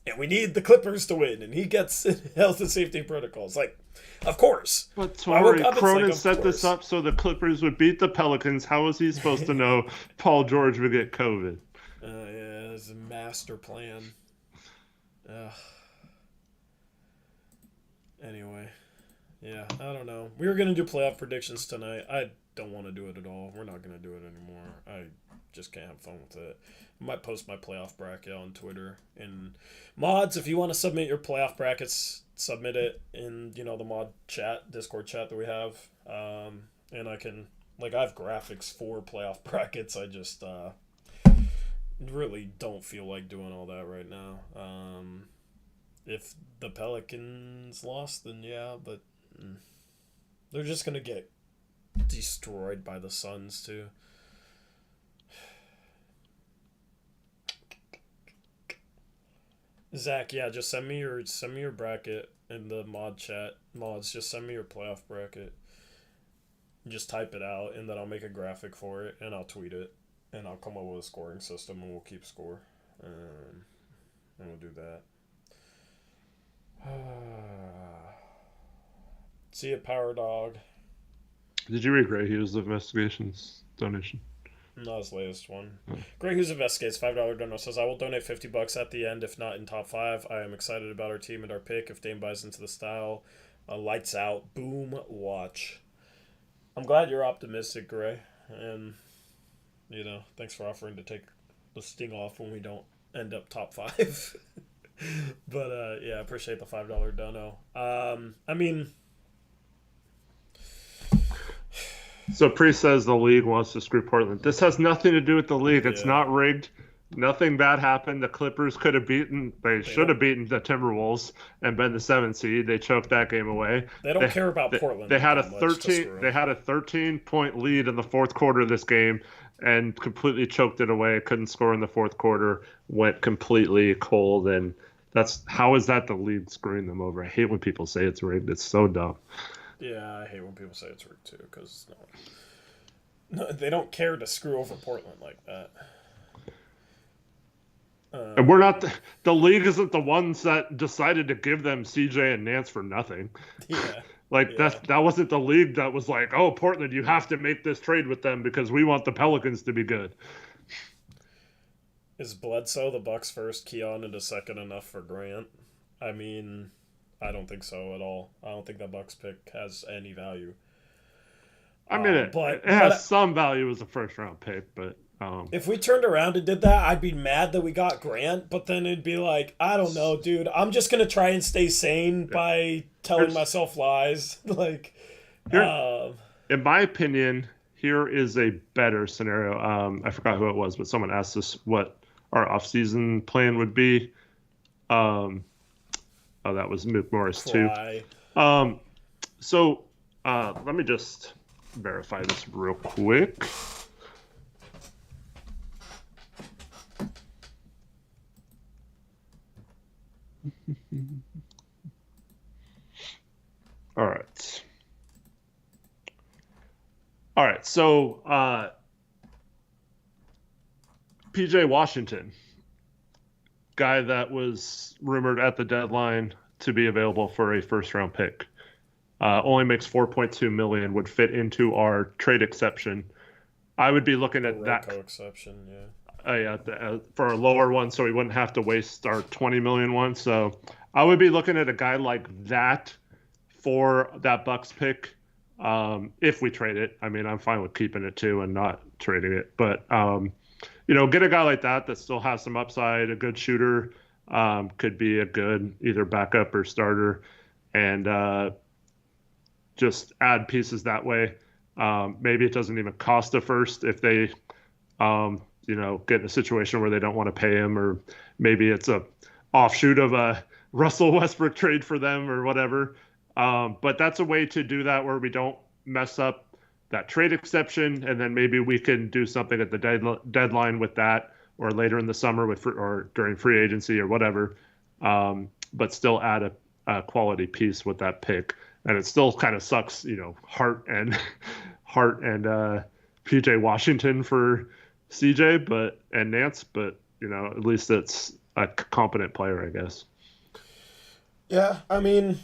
And we need the Clippers to win. And he gets health and safety protocols. Like, of course. But Tori, Cronin set this up so the Clippers would beat the Pelicans. How was he supposed to know Paul George would get COVID? Yeah, it's a master plan. Anyway. Yeah, I don't know. We were going to do playoff predictions tonight. I don't want to do it at all. We're not going to do it anymore. I just can't have fun with it. I might post my playoff bracket on Twitter. And mods, if you want to submit your playoff brackets, submit it in, the mod chat, Discord chat that we have. And I can, I have graphics for playoff brackets. I just really don't feel like doing all that right now. If the Pelicans lost, then yeah, but they're just going to get destroyed by the Suns too. Zach, yeah, just send me your bracket in the mod chat. Mods, just send me your playoff bracket. Just type it out, and then I'll make a graphic for it, and I'll tweet it, and I'll come up with a scoring system, and we'll keep score. And we'll do that. See ya, Power Dog. Did you read Gray Hughes' investigations donation? Not his latest one. Greg Hughes Investigates, $5 dono, says, I will donate $50 at the end, if not in top 5. I am excited about our team and our pick. If Dame buys into the style, lights out, boom, watch. I'm glad you're optimistic, Gray. And, thanks for offering to take the sting off when we don't end up top 5. But, yeah, I appreciate the $5 dono. I mean... So Priest says the league wants to screw Portland. This has nothing to do with the league. It's not rigged. Nothing bad happened. The Clippers should have beaten the Timberwolves and been the 7th seed. They choked that game away. They don't care about Portland. They had a 13-point lead in the fourth quarter of this game and completely choked it away. Couldn't score in the fourth quarter. Went completely cold, and how is that the league screwing them over? I hate when people say it's rigged. It's so dumb. Yeah, I hate when people say it's rigged too, because no, they don't care to screw over Portland like that. And we're not the league isn't the ones that decided to give them CJ and Nance for nothing. Yeah. That wasn't the league that was like, oh, Portland, you have to make this trade with them because we want the Pelicans to be good. Is Bledsoe the Bucks' first, Keon into second enough for Grant? I mean, I don't think so at all. I don't think that Bucks pick has any value. I mean, it has some value as a first-round pick, but... if we turned around and did that, I'd be mad that we got Grant, but then it'd be like, I don't know, dude. I'm just going to try and stay sane by telling myself lies. In my opinion, here is a better scenario. I forgot who it was, but someone asked us what our offseason plan would be. Oh, that was Mook Morris too. So let me just verify this real quick. All right. So PJ Washington guy that was rumored at the deadline to be available for a first-round pick. Only makes $4.2 million, would fit into our trade exception. I would be looking at that exception, for a lower one, so we wouldn't have to waste our $20 million one. So I would be looking at a guy like that for that Bucks pick. If we trade it, I mean, I'm fine with keeping it too and not trading it. But get a guy like that still has some upside, a good shooter, could be a good either backup or starter, and just add pieces that way. Maybe it doesn't even cost a first if they, get in a situation where they don't want to pay him, or maybe it's a offshoot of a Russell Westbrook trade for them or whatever. But that's a way to do that where we don't mess up that trade exception, and then maybe we can do something at the deadline with that, or later in the summer or during free agency or whatever. But still add a quality piece with that pick. And it still kind of sucks, Hart and PJ Washington for CJ, and Nance, but at least it's a competent player, I guess. Yeah, I mean,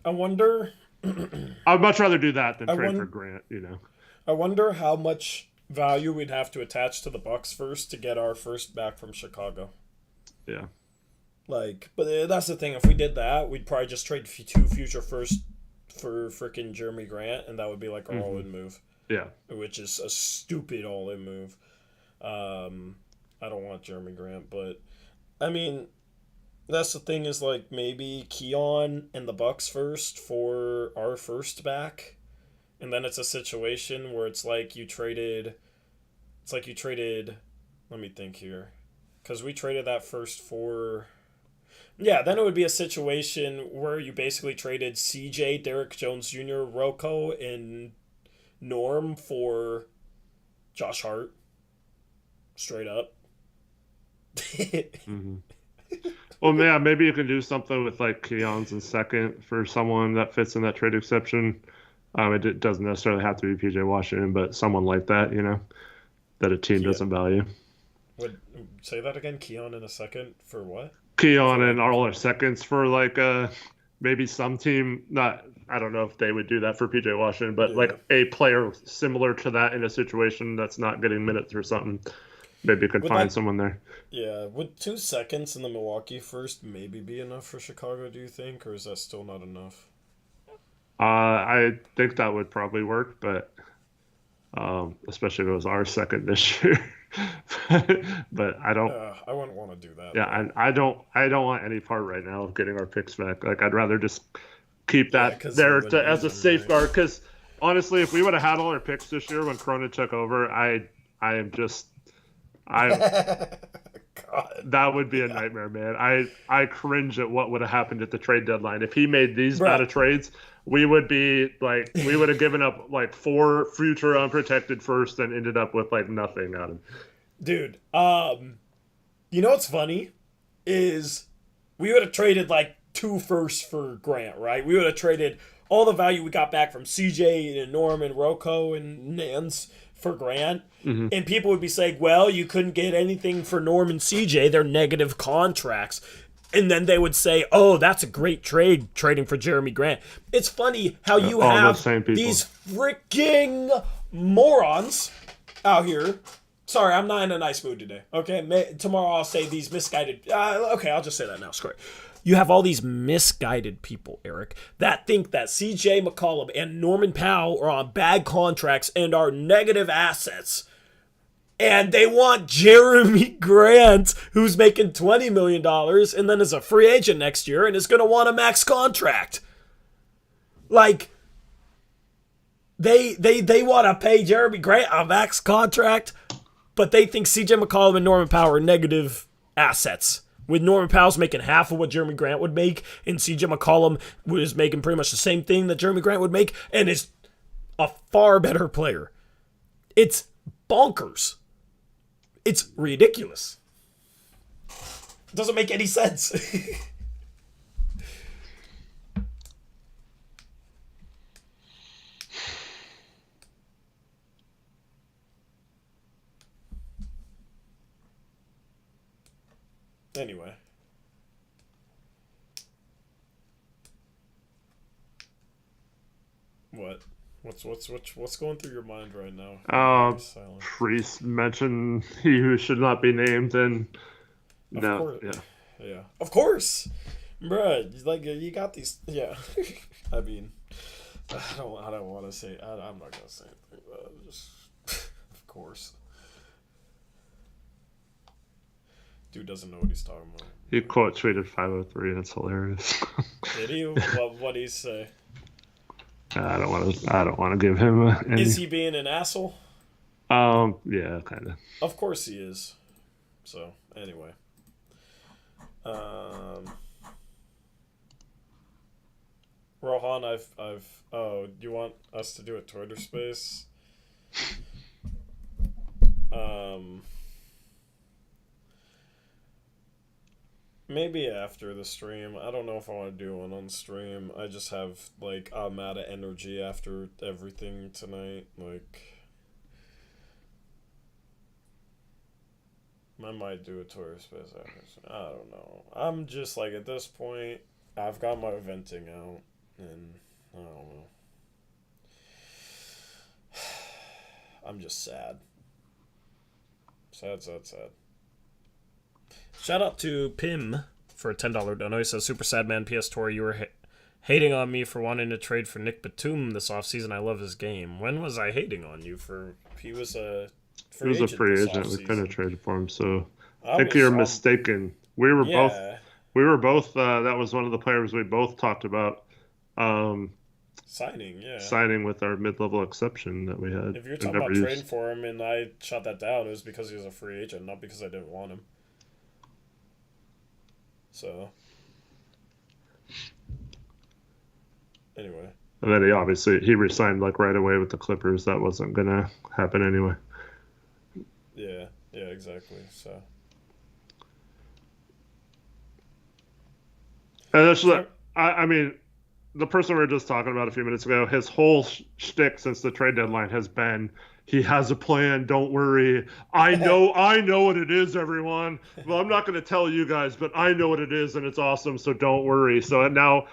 I wonder. I'd much rather do that than trade for Grant. I wonder how much value we'd have to attach to the Bucks first to get our first back from Chicago. Yeah. But that's the thing. If we did that, we'd probably just trade 2 future first for freaking Jeremy Grant, and that would be like our all-in move. Yeah. Which is a stupid all-in move. I don't want Jeremy Grant, but I mean, that's the thing is maybe Keon and the Bucks first for our first back, and then it's a situation where it's like you traded. Let me think here, because we traded that first for. Yeah, then it would be a situation where you basically traded CJ, Derek Jones Jr., Rocco, and Norm for Josh Hart. Straight up. Well, yeah, maybe you can do something with Keon's in second for someone that fits in that trade exception. It doesn't necessarily have to be PJ Washington, but someone like that, that a team doesn't value. Would say that again? Keon in a second for what? Keon and all our seconds for maybe some team. I don't know if they would do that for PJ Washington, but a player similar to that in a situation that's not getting minutes or something. Maybe you could find someone there. Yeah, would 2 seconds in the Milwaukee first maybe be enough for Chicago, do you think, or is that still not enough? I think that would probably work, but especially if it was our second this year. But I don't. I wouldn't want to do that. Yeah, and I don't want any part right now of getting our picks back. I'd rather just keep that there as a safeguard. Because honestly, if we would have had all our picks this year when Cronin took over, that would be a nightmare, man. I cringe at what would have happened at the trade deadline if he made these bad of trades. We would be we would have given up 4 future unprotected first and ended up with nothing out of him. Dude, you know what's funny is we would have traded 2 firsts for Grant, right? We would have traded all the value we got back from CJ and Norm and Rocco and Nance for Grant. Mm-hmm. And people would be saying, well, you couldn't get anything for Norm and CJ. They're negative contracts. And then they would say, oh, that's a great trade, trading for Jeremy Grant. It's funny how you have these freaking morons out here. Sorry, I'm not in a nice mood today. Okay, tomorrow I'll say these misguided. Okay, I'll just say that now. Screw it. You have all these misguided people, Eric, that think that CJ McCollum and Norman Powell are on bad contracts and are negative assets. And they want Jeremy Grant, who's making $20 million and then is a free agent next year and is going to want a max contract. They want to pay Jeremy Grant a max contract, but they think CJ McCollum and Norman Powell are negative assets. With Norman Powell's making half of what Jeremy Grant would make, and CJ McCollum was making pretty much the same thing that Jeremy Grant would make, and is a far better player. It's bonkers. It's ridiculous. It doesn't make any sense. Anyway. What? What's going through your mind right now? Priest mentioned he who should not be named, and Of no, course. yeah. Yeah. Of course. Bruh, like, you got these. Yeah. I mean, I don't want to say. I'm not going to say anything. Just, of course. Dude doesn't know what he's talking about. He quote tweeted 503, and it's hilarious. Did he? What did he say? I don't want to give him any... Is he being an asshole? Yeah, kind of. Of course he is. So, anyway. Rohan, oh, do you want us to do a Twitter space? Maybe after the stream. I don't know if I want to do one on stream. I just have, like, I'm out of energy after everything tonight. Like, I might do a Twitter space after. I don't know. I'm just, like, at this point, I've got my venting out, and I don't know. I'm just sad. Sad. Shout out to Pim for a $10 dono. He says, Super sad man, PS Tori, you were hating on me for wanting to trade for Nick Batum this offseason. I love his game. When was I hating on you for... He was a free agent. We couldn't have traded for him, so I think you're mistaken. We were both... that was one of the players we both talked about. Signing with our mid-level exception that we had. If you're talking about trading for him and I shot that down, it was because he was a free agent, not because I didn't want him. So, anyway. And then he re-signed like right away with the Clippers. That wasn't gonna happen anyway. Yeah, exactly. So. And that's I mean, the person we were just talking about a few minutes ago, his whole shtick since the trade deadline has been, he has a plan. Don't worry. I know what it is, everyone. Well, I'm not going to tell you guys, but I know what it is, and it's awesome. So don't worry. So now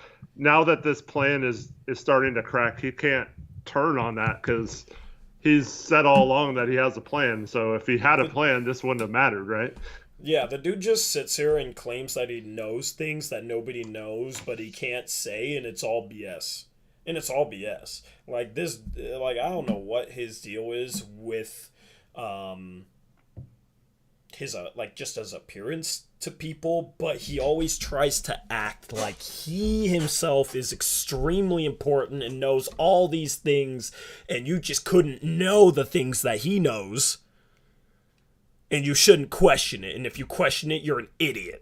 that this plan is starting to crack, he can't turn on that because he's said all along that he has a plan. So if he had a plan, this wouldn't have mattered, right? Yeah, the dude just sits here and claims that he knows things that nobody knows, but he can't say, and it's all BS. Like this, like I don't know what his deal is with, his like just his appearance to people, but he always tries to act like he himself is extremely important and knows all these things, and you just couldn't know the things that he knows, and you shouldn't question it, and if you question it, you're an idiot.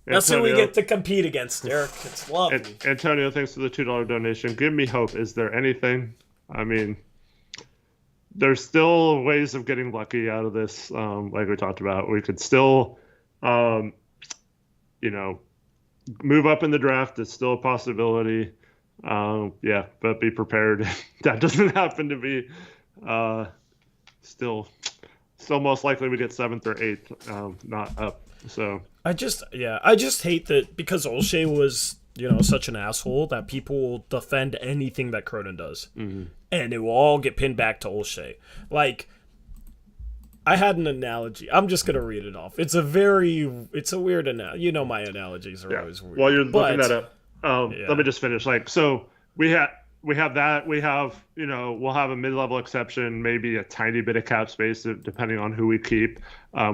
That's who we get to compete against, Derek. It's lovely. Antonio, thanks for the $2 donation. Give me hope. Is there anything? I mean, there's still ways of getting lucky out of this. Like we talked about, we could still, move up in the draft. It's still a possibility. But be prepared. That doesn't happen to be. Still most likely we get 7th or 8th, not up. So I just hate that because Olshey was, such an asshole that people will defend anything that Cronin does. Mm-hmm. And it will all get pinned back to Olshey. Like, I had an analogy. I'm just going to read it off. It's a weird analogy. My analogies are always weird. While you're looking that up, let me just finish. Like, so we have that. We have, we'll have a mid-level exception, maybe a tiny bit of cap space depending on who we keep.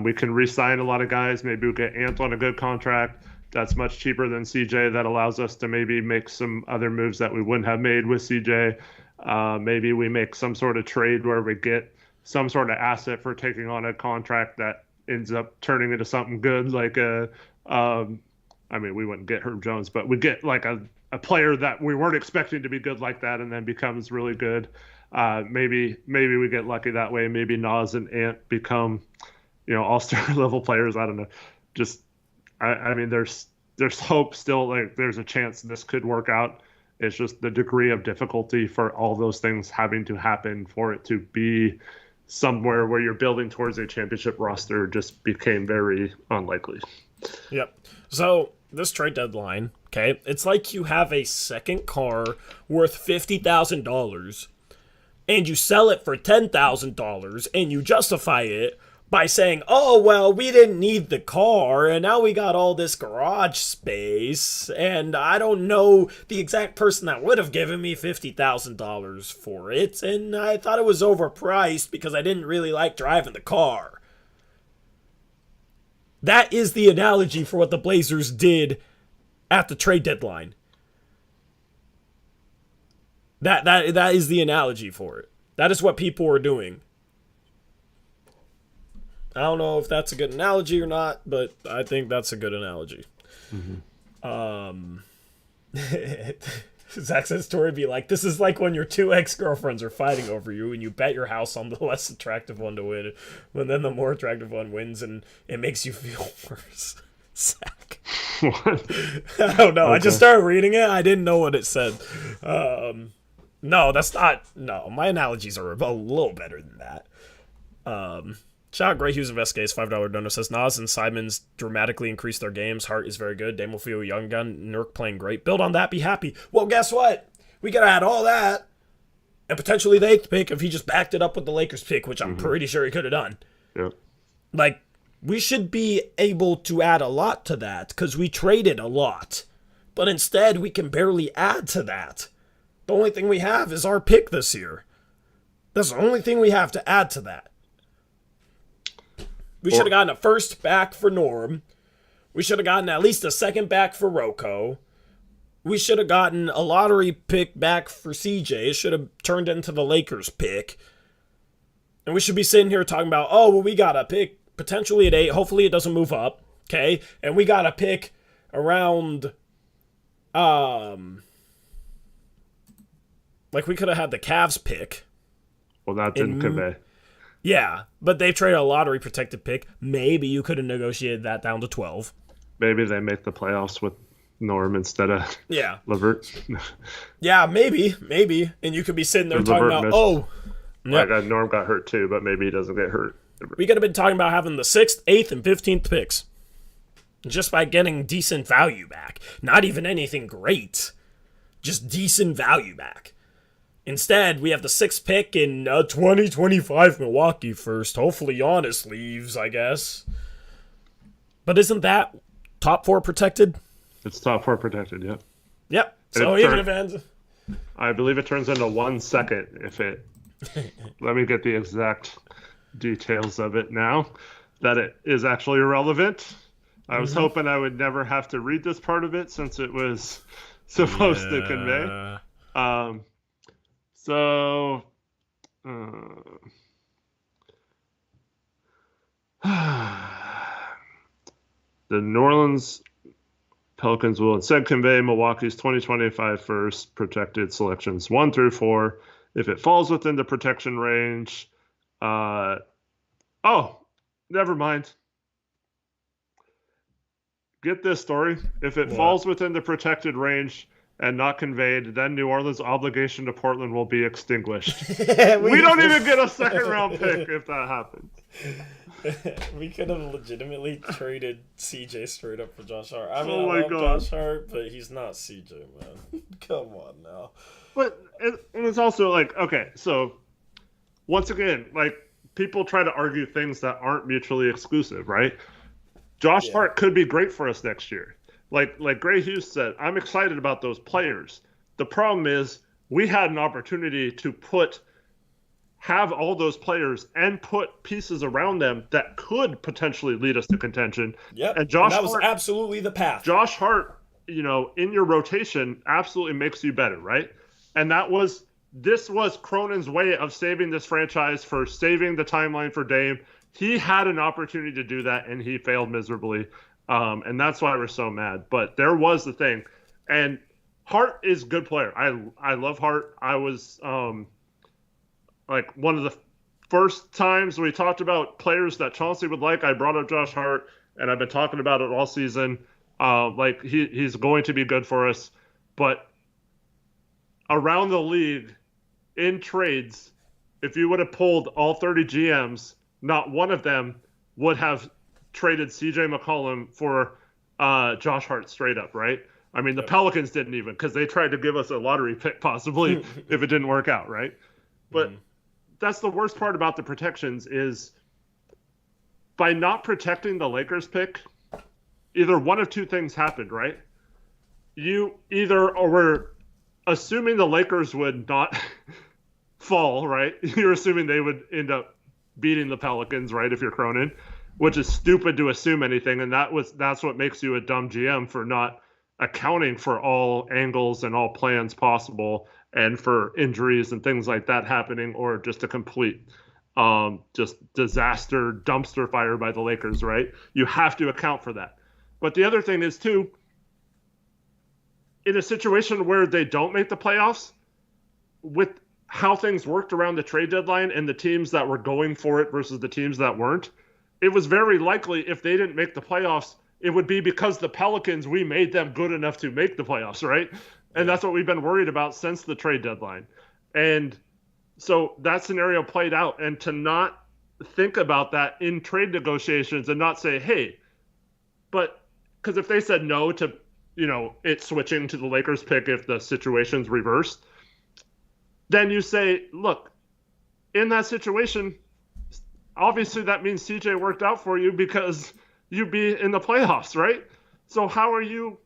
We can re-sign a lot of guys. Maybe we'll get Ant on a good contract. That's much cheaper than CJ. That allows us to maybe make some other moves that we wouldn't have made with CJ. Maybe we make some sort of trade where we get some sort of asset for taking on a contract that ends up turning into something good. Like we wouldn't get Herb Jones, but we get like a player that we weren't expecting to be good like that and then becomes really good. Maybe we get lucky that way. Maybe Nas and Ant become, all-star level players. I don't know. Just, there's hope still. Like there's a chance this could work out. It's just the degree of difficulty for all those things having to happen for it to be somewhere where you're building towards a championship roster just became very unlikely. Yep. So this trade deadline, okay, it's like you have a second car worth $50,000 and you sell it for $10,000 and you justify it by saying, oh, well, we didn't need the car and now we got all this garage space and I don't know the exact person that would have given me $50,000 for it and I thought it was overpriced because I didn't really like driving the car. That is the analogy for what the Blazers did at the trade deadline. That is the analogy for it. That is what people were doing. I don't know if that's a good analogy or not, but I think that's a good analogy. Mm-hmm. Zach says Tori be like, this is like when your two ex-girlfriends are fighting over you and you bet your house on the less attractive one to win, but then the more attractive one wins and it makes you feel worse. Zach. What? I don't know. Okay. I just started reading it. I didn't know what it said. No, that's not. No, my analogies are a little better than that. Shout out Gray Hughes Investigates, $5 donor says Nas and Simons dramatically increased their games. Hart is very good. Dame will feel young gun. Nurk playing great. Build on that. Be happy. Well, guess what? We could add all that and potentially the 8th pick if he just backed it up with the Lakers pick, which I'm pretty sure he could have done. Yeah. Like, we should be able to add a lot to that because we traded a lot. But instead, we can barely add to that. The only thing we have is our pick this year. That's the only thing we have to add to that. We should have gotten a first back for Norm. We should have gotten at least a second back for Rocco. We should have gotten a lottery pick back for CJ. It should have turned into the Lakers pick. And we should be sitting here talking about, oh, well, we got a pick potentially at 8. Hopefully it doesn't move up. Okay? And we got a pick around, like we could have had the Cavs pick. Well, that didn't convey. Yeah, but they've traded a lottery-protected pick. Maybe you could have negotiated that down to 12. Maybe they make the playoffs with Norm instead of LeVert. Yeah, maybe. And you could be sitting there talking about, Norm got hurt too, but maybe he doesn't get hurt. We could have been talking about having the 6th, 8th, and 15th picks. Just by getting decent value back. Not even anything great. Just decent value back. Instead, we have the 6th pick in 2025 Milwaukee first. Hopefully Giannis leaves, I guess. But isn't that top 4 protected? It's top 4 protected, yep. Yep. So even if it ends... I believe it turns into 1 second if it... Let me get the exact details of it now. That it is actually irrelevant. I was hoping I would never have to read this part of it since it was supposed to convey. So, the New Orleans Pelicans will instead convey Milwaukee's 2025 first protected selections 1 through 4 if it falls within the protection range. Never mind. Get this story. If it falls within the protected range and not conveyed, then New Orleans' obligation to Portland will be extinguished. We don't even get a second-round pick if that happens. We could have legitimately traded CJ straight up for Josh Hart. I mean, I love Josh Hart, but he's not CJ, man. Come on now. But it's also like, okay, so once again, like, people try to argue things that aren't mutually exclusive, right? Josh Hart could be great for us next year. Like Gray Hughes said, I'm excited about those players. The problem is we had an opportunity to have all those players and put pieces around them that could potentially lead us to contention. Yep. And that was absolutely the path. Josh Hart, in your rotation absolutely makes you better, right? And this was Cronin's way of saving this franchise, for saving the timeline for Dame. He had an opportunity to do that, and he failed miserably. And that's why we're so mad. But there was the thing. And Hart is a good player. I love Hart. I was like one of the first times we talked about players that Chauncey would like, I brought up Josh Hart, and I've been talking about it all season. Like he's going to be good for us. But around the league, in trades, if you would have pulled all 30 GMs, not one of them would have traded CJ McCollum for Josh Hart straight up, right? I mean, the Pelicans didn't even, because they tried to give us a lottery pick possibly if it didn't work out, right? But that's the worst part about the protections is by not protecting the Lakers pick, either one of two things happened, right? You either were assuming the Lakers would not fall, right? You're assuming they would end up beating the Pelicans, right, if you're Cronin, which is stupid to assume anything, and that's what makes you a dumb GM for not accounting for all angles and all plans possible and for injuries and things like that happening, or just a complete just disaster dumpster fire by the Lakers, right? You have to account for that. But the other thing is, too, in a situation where they don't make the playoffs, with how things worked around the trade deadline and the teams that were going for it versus the teams that weren't, it was very likely if they didn't make the playoffs, it would be because the Pelicans, we made them good enough to make the playoffs, right? And that's what we've been worried about since the trade deadline. And so that scenario played out. And to not think about that in trade negotiations and not say, hey, but because if they said no to, it switching to the Lakers pick if the situation's reversed, then you say, look, in that situation, obviously that means CJ worked out for you because you'd be in the playoffs, right? So how are you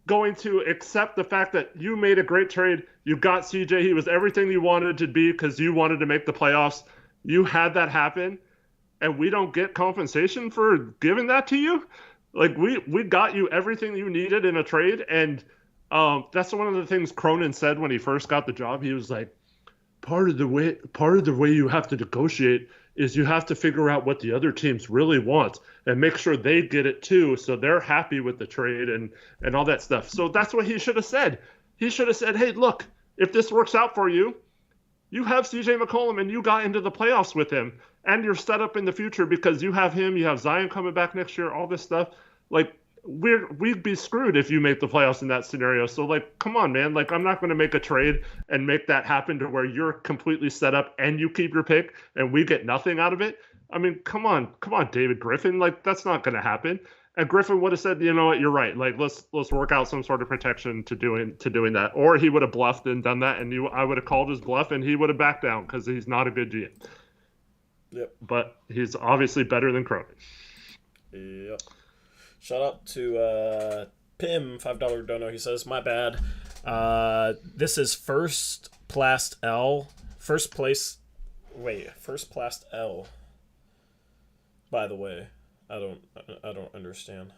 going to accept the fact that you made a great trade? You got CJ. He was everything you wanted to be because you wanted to make the playoffs. You had that happen, and we don't get compensation for giving that to you? Like, we got you everything you needed in a trade, and that's one of the things Cronin said when he first got the job. He was like, part of the way you have to negotiate is you have to figure out what the other teams really want and make sure they get it too, so they're happy with the trade and all that stuff. So that's what he should have said. He should have said, hey, look, if this works out for you, you have CJ McCollum and you got into the playoffs with him, and you're set up in the future because you have him, you have Zion coming back next year, all this stuff. Like, we'd be screwed if you make the playoffs in that scenario. So, like, come on, man. Like, I'm not going to make a trade and make that happen to where you're completely set up and you keep your pick and we get nothing out of it. I mean, come on, David Griffin. Like, that's not going to happen. And Griffin would have said, you know what, you're right. Like, let's work out some sort of protection to doing that. Or he would have bluffed and done that, and I would have called his bluff, and he would have backed down because he's not a good GM. Yep. But he's obviously better than Cronin. Yep. Shout out to Pim, $5 dono. He says, my bad. This is First Plast L. First Plast L. By the way, I don't understand.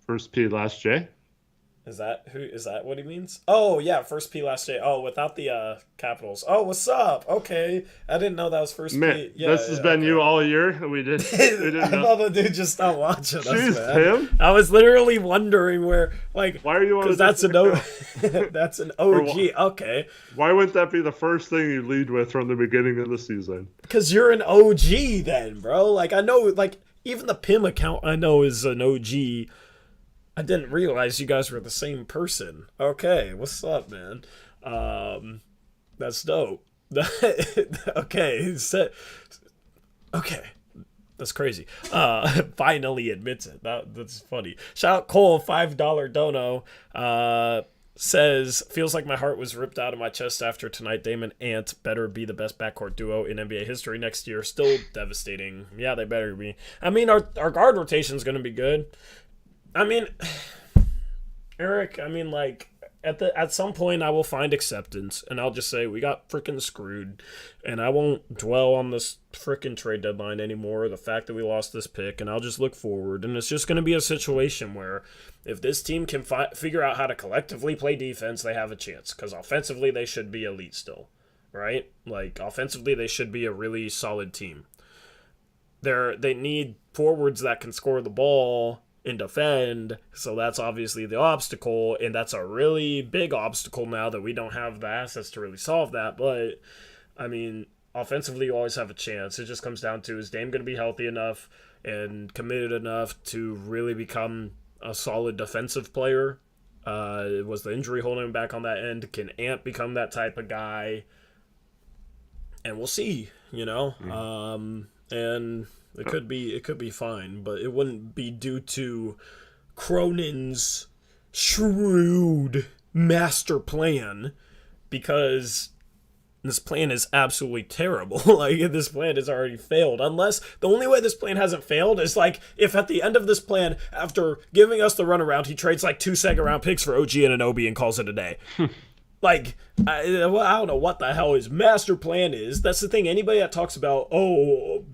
First P, last J? Is that what he means? Oh yeah, first P last J. Oh, without the capitals. Oh, what's up? Okay, I didn't know that was first man, P. Yeah, this has been you all year. We didn't I thought the dude just stopped watching us. Jeez, man. I was literally wondering where, like, why are you on? Because that's that's an OG. Okay. Why wouldn't that be the first thing you lead with from the beginning of the season? Because you're an OG, then, bro. Like, I know, like, even the Pim account I know is an OG. I didn't realize you guys were the same person. Okay, what's up, man? That's dope. Okay, okay, that's crazy. Finally admits it. That's funny. Shout out Cole, $5 dono. Says, feels like my heart was ripped out of my chest after tonight. Damon Ant better be the best backcourt duo in NBA history next year. Still devastating. Yeah, they better be. I mean, our guard rotation is going to be good. I mean, Eric, like, at some point I will find acceptance, and I'll just say we got freaking screwed, and I won't dwell on this freaking trade deadline anymore, the fact that we lost this pick, and I'll just look forward, and it's just going to be a situation where if this team can figure out how to collectively play defense, they have a chance, because offensively they should be elite still, right? Like, offensively they should be a really solid team. They need forwards that can score the ball and defend, so that's obviously the obstacle, and that's a really big obstacle now that we don't have the assets to really solve that. But I mean, offensively you always have a chance. It just comes down to, is Dame going to be healthy enough and committed enough to really become a solid defensive player? Was the injury holding him back on that end? Can Ant become that type of guy? And we'll see. you know, and it could be fine, but it wouldn't be due to Cronin's shrewd master plan, because this plan is absolutely terrible. Like, this plan has already failed. Unless, the only way this plan hasn't failed is, like, if at the end of this plan, after giving us the runaround, he trades, like, 2 second-round picks for OG Anunoby and calls it a day. Like, I don't know what the hell his master plan is. That's the thing. Anybody that talks about, oh,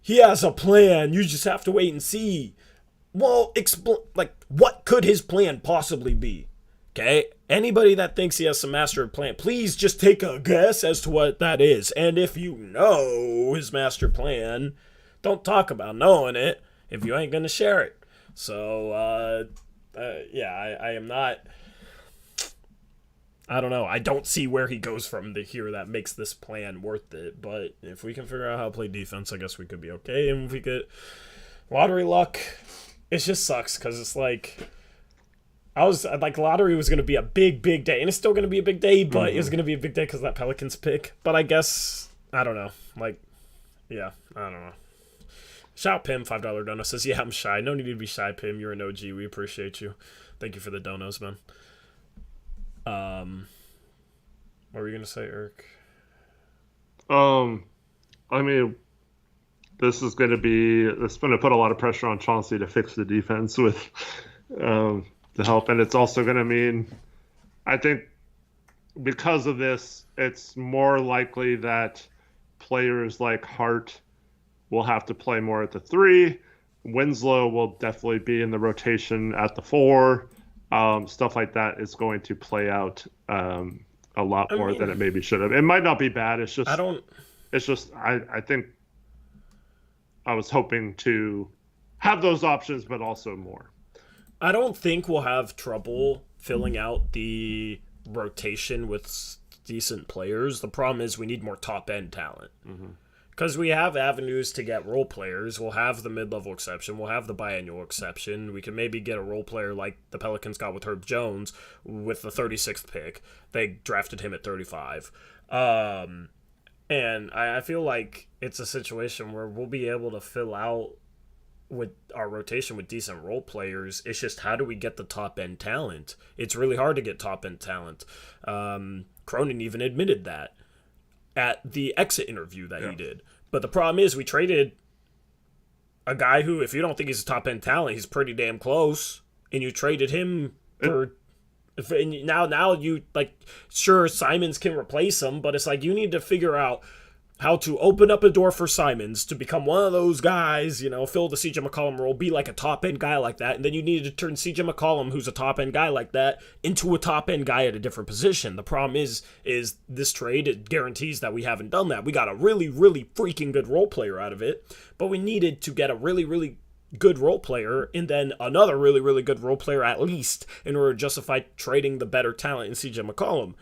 he has a plan, you just have to wait and see. Well, what could his plan possibly be? Okay? Anybody that thinks he has some master plan, please just take a guess as to what that is. And if you know his master plan, don't talk about knowing it if you ain't going to share it. So, I am not... I don't know. I don't see where he goes from here that makes this plan worth it. But if we can figure out how to play defense, I guess we could be okay. And if we get lottery luck, it just sucks because it's like... I was like, lottery was going to be a big day, and it's still going to be a big day, but it was going to be a big day because of that Pelicans pick. But I guess, I don't know. Like, yeah, I don't know. Shout out Pim, $5 dono, says, yeah, I'm shy. No need to be shy, Pim. You're an OG. We appreciate you. Thank you for the donos, man. What were you going to say, Eric? I mean, it's going to put a lot of pressure on Chauncey to fix the defense with, to help. And it's also going to mean, I think, because of this, it's more likely that players like Hart will have to play more at the 3. Winslow will definitely be in the rotation at the 4. Stuff like that is going to play out a lot more than it maybe should have. It might not be bad. It's just I think I was hoping to have those options, but also more. I don't think we'll have trouble filling out the rotation with decent players. The problem is we need more top-end talent. Because we have avenues to get role players. We'll have the mid-level exception. We'll have the biannual exception. We can maybe get a role player like the Pelicans got with Herb Jones with the 36th pick. They drafted him at 35. And I feel like it's a situation where we'll be able to fill out with our rotation with decent role players. It's just, how do we get the top-end talent? It's really hard to get top-end talent. Cronin even admitted that at the exit interview that he did. But the problem is we traded a guy who, if you don't think he's a top-end talent, he's pretty damn close, and you traded him for now you, like, sure, Simons can replace him, but it's like you need to figure out how to open up a door for Simons to become one of those guys, you know, fill the CJ McCollum role, be like a top-end guy like that, and then you need to turn CJ McCollum, who's a top-end guy like that, into a top-end guy at a different position. The problem is this trade, it guarantees that we haven't done that. We got a really, really freaking good role player out of it, but we needed to get a really, really good role player and then another really, really good role player at least in order to justify trading the better talent in CJ McCollum.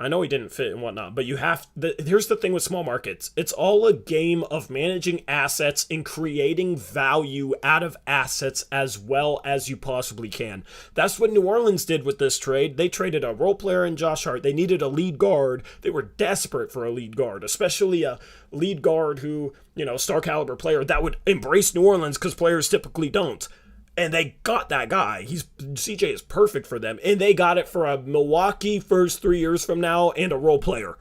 I know he didn't fit and whatnot, but here's the thing with small markets. It's all a game of managing assets and creating value out of assets as well as you possibly can. That's what New Orleans did with this trade. They traded a role player in Josh Hart. They needed a lead guard. They were desperate for a lead guard, especially a lead guard who, you know, star caliber player that would embrace New Orleans because players typically don't. And they got that guy. CJ is perfect for them. And they got it for a Milwaukee first 3 years from now and a role player.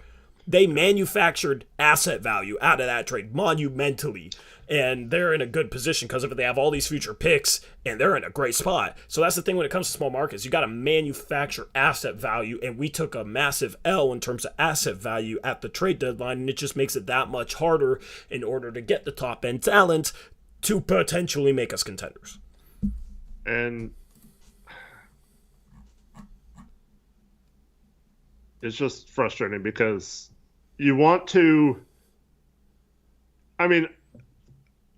They manufactured asset value out of that trade monumentally. And they're in a good position because of it. They have all these future picks, and they're in a great spot. So that's the thing when it comes to small markets. You got to manufacture asset value, and we took a massive L in terms of asset value at the trade deadline, and it just makes it that much harder in order to get the top-end talent to potentially make us contenders. And it's just frustrating because you want to, I mean,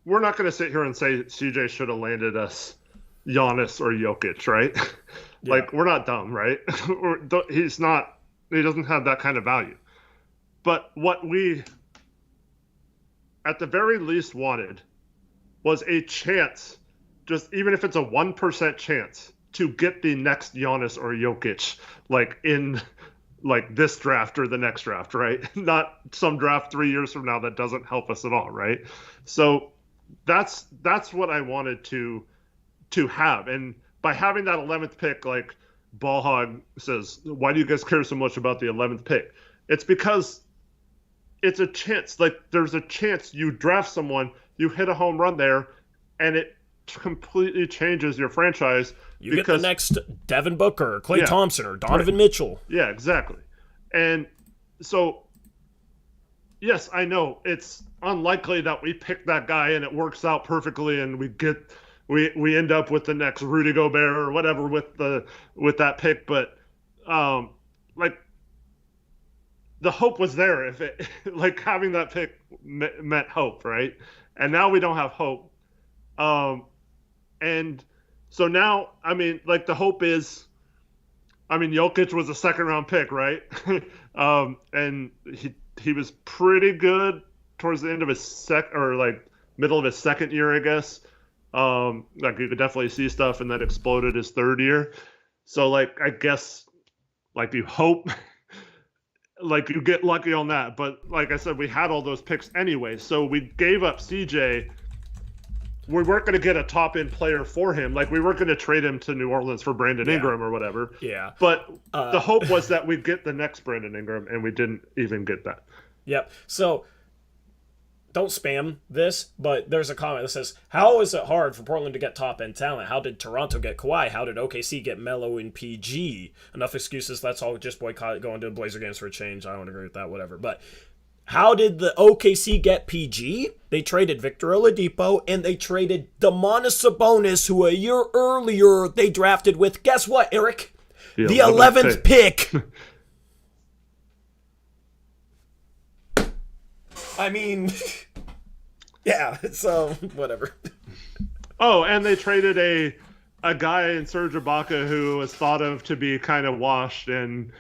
we're not going to sit here and say CJ should have landed us Giannis or Jokic, right? Yeah. Like, we're not dumb, right? He doesn't have that kind of value. But what we, at the very least, wanted was a chance, just even if it's a 1% chance, to get the next Giannis or Jokic, like, in like this draft or the next draft, right? Not some draft 3 years from now that doesn't help us at all, right? So that's what I wanted to have. And by having that 11th pick, like Ballhog says, why do you guys care so much about the 11th pick? It's because it's a chance. Like, there's a chance you draft someone, you hit a home run there, and it completely changes your franchise. You get the next Devin Booker, or Klay Thompson, or Donovan Mitchell. Yeah, exactly. And so, yes, I know it's unlikely that we pick that guy and it works out perfectly, and we end up with the next Rudy Gobert or whatever with that pick. But like, the hope was there. If it like having that pick meant hope, right? And now we don't have hope. And so now, I mean, like, the hope is, I mean, Jokic was a second-round pick, right? And he was pretty good towards the end of his middle of his second year, I guess. Like, you could definitely see stuff, and that exploded his third year. So, like, I guess, like, you hope, like, you get lucky on that. But like I said, we had all those picks anyway. So we gave up CJ. We weren't going to get a top-end player for him. Like, we weren't going to trade him to New Orleans for Brandon Ingram or whatever. Yeah. But the hope was that we'd get the next Brandon Ingram, and we didn't even get that. Yep. So, don't spam this, but there's a comment that says, how is it hard for Portland to get top-end talent? How did Toronto get Kawhi? How did OKC get Melo and PG? Enough excuses. Let's all just boycott going to Blazer games for a change. I don't agree with that, whatever. But how did the OKC get PG? They traded Victor Oladipo, and they traded Domantas Sabonis, who a year earlier they drafted with, guess what, Eric? The 11th pick. I mean, yeah, so whatever. Oh, and they traded a guy in Serge Ibaka who was thought of to be kind of washed, and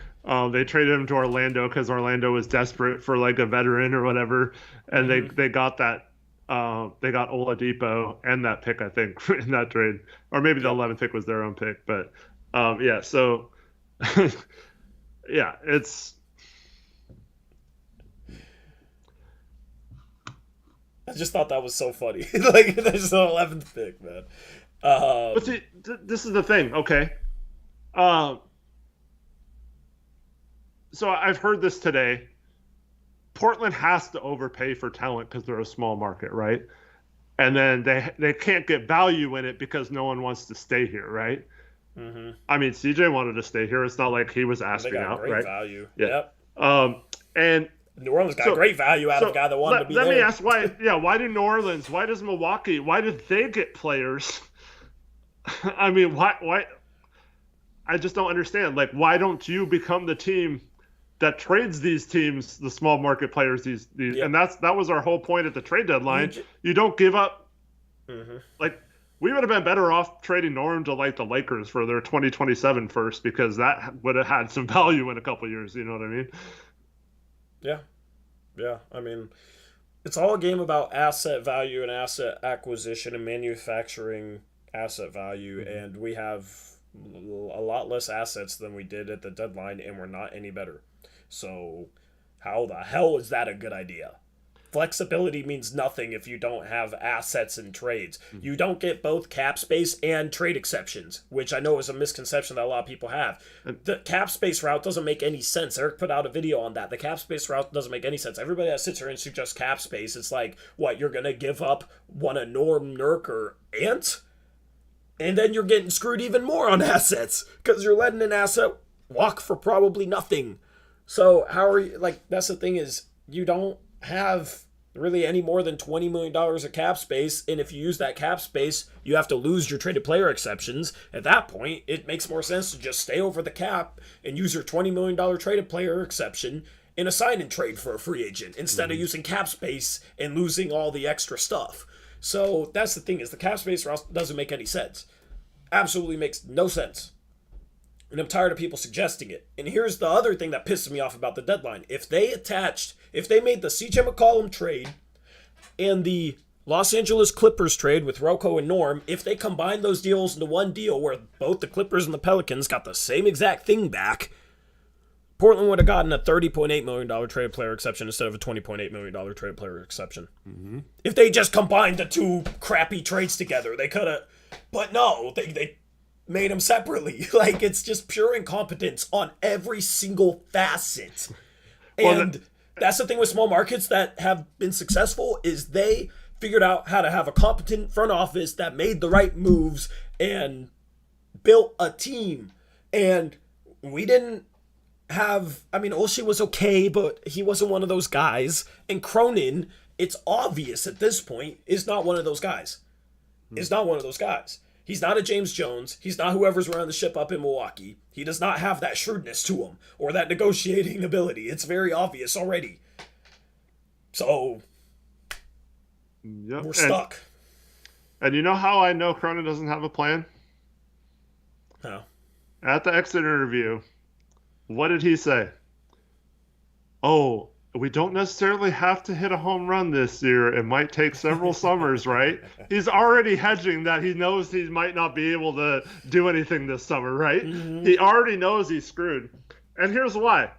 they traded him to Orlando because Orlando was desperate for like a veteran or whatever, and they got that. They got Oladipo and that pick, I think, in that trade, or maybe the 11th pick was their own pick. But yeah, so yeah, it's. I just thought that was so funny. Like, there's the 11th pick, man. But see, this is the thing, okay? So I've heard this today. Portland has to overpay for talent because they're a small market, right? And then they can't get value in it because no one wants to stay here, right? Mm-hmm. I mean, CJ wanted to stay here. It's not like he was asking out, right? Great value. Yeah. Yep. And New Orleans got great value out of a guy that wanted to be there. Let me ask why. Yeah, why do New Orleans? Why does Milwaukee? Why did they get players? I mean, why? I just don't understand. Like, why don't you become the team that trades these teams, the small market players? These, yeah. And that was our whole point at the trade deadline. You don't give up. Mm-hmm. Like, we would have been better off trading Norm to like the Lakers for their 2027 first, because that would have had some value in a couple of years. You know what I mean? Yeah. I mean, it's all a game about asset value and asset acquisition and manufacturing asset value, and we have a lot less assets than we did at the deadline, and we're not any better. So how the hell is that a good idea? Flexibility means nothing if you don't have assets and trades. You don't get both cap space and trade exceptions, which I know is a misconception that a lot of people have. The cap space route doesn't make any sense. Eric put out a video on that. The cap space route doesn't make any sense. Everybody that sits here and suggests cap space, it's like, what, you're going to give up one of Norm, Nurk, or Ant? And then you're getting screwed even more on assets, because you're letting an asset walk for probably nothing. So how are you, like, that's the thing, is you don't have really any more than $20 million of cap space, and if you use that cap space, you have to lose your traded player exceptions. At that point, it makes more sense to just stay over the cap and use your $20 million traded player exception in a sign and trade for a free agent, instead of using cap space and losing all the extra stuff. So that's the thing, is the cap space doesn't make any sense. Absolutely makes no sense. And I'm tired of people suggesting it. And here's the other thing that pisses me off about the deadline. If they made the CJ McCollum trade and the Los Angeles Clippers trade with Rocco and Norm, if they combine those deals into one deal where both the Clippers and the Pelicans got the same exact thing back, Portland would have gotten a $30.8 million trade player exception instead of a $20.8 million trade player exception. Mm-hmm. If they just combined the two crappy trades together, they could have. But no, they made them separately. Like, it's just pure incompetence on every single facet. And that's the thing with small markets that have been successful is they figured out how to have a competent front office that made the right moves and built a team. And we didn't have, I mean, Oshie was okay, but he wasn't one of those guys. And Cronin, it's obvious at this point, is not one of those guys. Is not one of those guys. He's not a James Jones. He's not whoever's running the ship up in Milwaukee. He does not have that shrewdness to him or that negotiating ability. It's very obvious already. So, we're stuck. And you know how I know Cronin doesn't have a plan? How? At the exit interview, what did he say? Oh, we don't necessarily have to hit a home run this year. It might take several summers, right? He's already hedging that he knows he might not be able to do anything this summer, right? Mm-hmm. He already knows he's screwed. And here's why.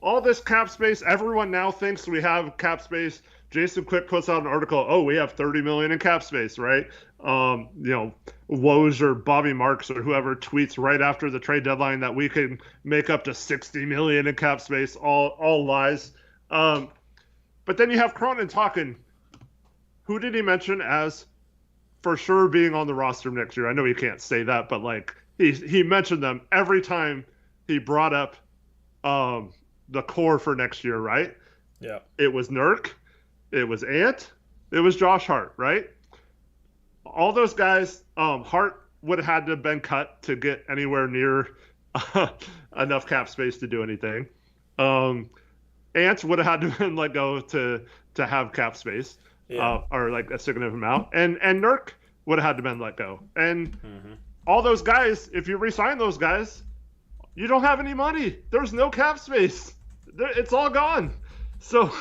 All this cap space, everyone now thinks we have cap space. Jason Quick puts out an article, oh, we have $30 million in cap space, right? Woj or Bobby Marks or whoever tweets right after the trade deadline that we can make up to $60 million in cap space, all lies. But then you have Cronin talking. Who did he mention as for sure being on the roster next year? I know he can't say that, but like he mentioned them every time he brought up the core for next year, right? Yeah. It was Nurk, it was Ant, it was Josh Hart, right? All those guys, Hart would have had to have been cut to get anywhere near enough cap space to do anything. Ant would have had to have been let go to have cap space, or like a significant amount. And Nurk would have had to been let go. And all those guys, if you re-sign those guys, you don't have any money. There's no cap space. It's all gone. So,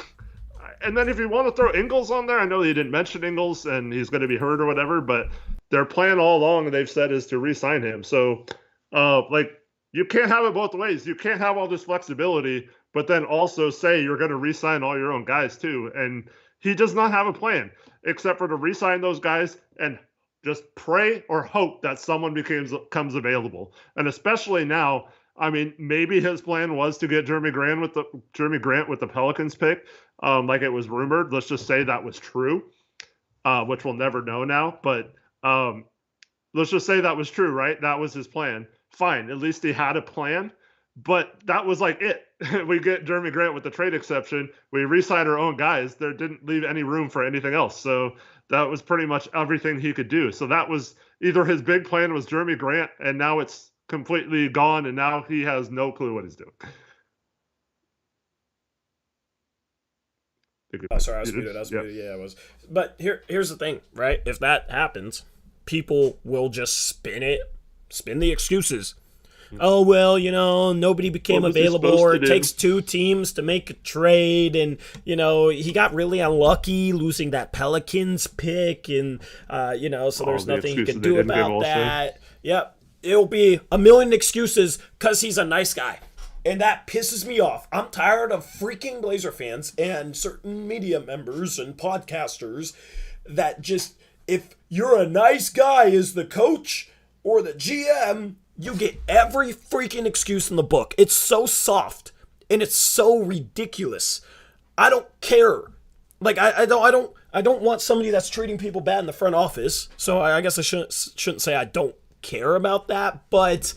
and then if you want to throw Ingles on there, I know you didn't mention Ingles and he's going to be hurt or whatever, but their plan all along, they've said, is to re-sign him. So, you can't have it both ways. You can't have all this flexibility, but then also say you're going to re-sign all your own guys too. And he does not have a plan except for to re-sign those guys and just pray or hope that someone comes available. And especially now, I mean, maybe his plan was to get Jeremy Grant with the Pelicans pick, like it was rumored. Let's just say that was true, which we'll never know now. But let's just say that was true, right? That was his plan. Fine, at least he had a plan. But that was like it. We get Jeremy Grant with the trade exception. We re-sign our own guys. There didn't leave any room for anything else. So that was pretty much everything he could do. So that was either his big plan was Jeremy Grant, and now it's completely gone, and now he has no clue what he's doing. Oh, sorry, I was muted. Yeah, I was. But here's the thing, right? If that happens, people will just spin the excuses. Oh, well, nobody became available, or it takes two teams to make a trade, and, he got really unlucky losing that Pelicans pick, and, so there's nothing he can do about that. Yep. It'll be a million excuses because he's a nice guy. And that pisses me off. I'm tired of freaking Blazer fans and certain media members and podcasters that just, if you're a nice guy as the coach or the GM, you get every freaking excuse in the book. It's so soft and it's so ridiculous. I don't care. Like, I don't want somebody that's treating people bad in the front office. So I guess I shouldn't say I don't care about that, but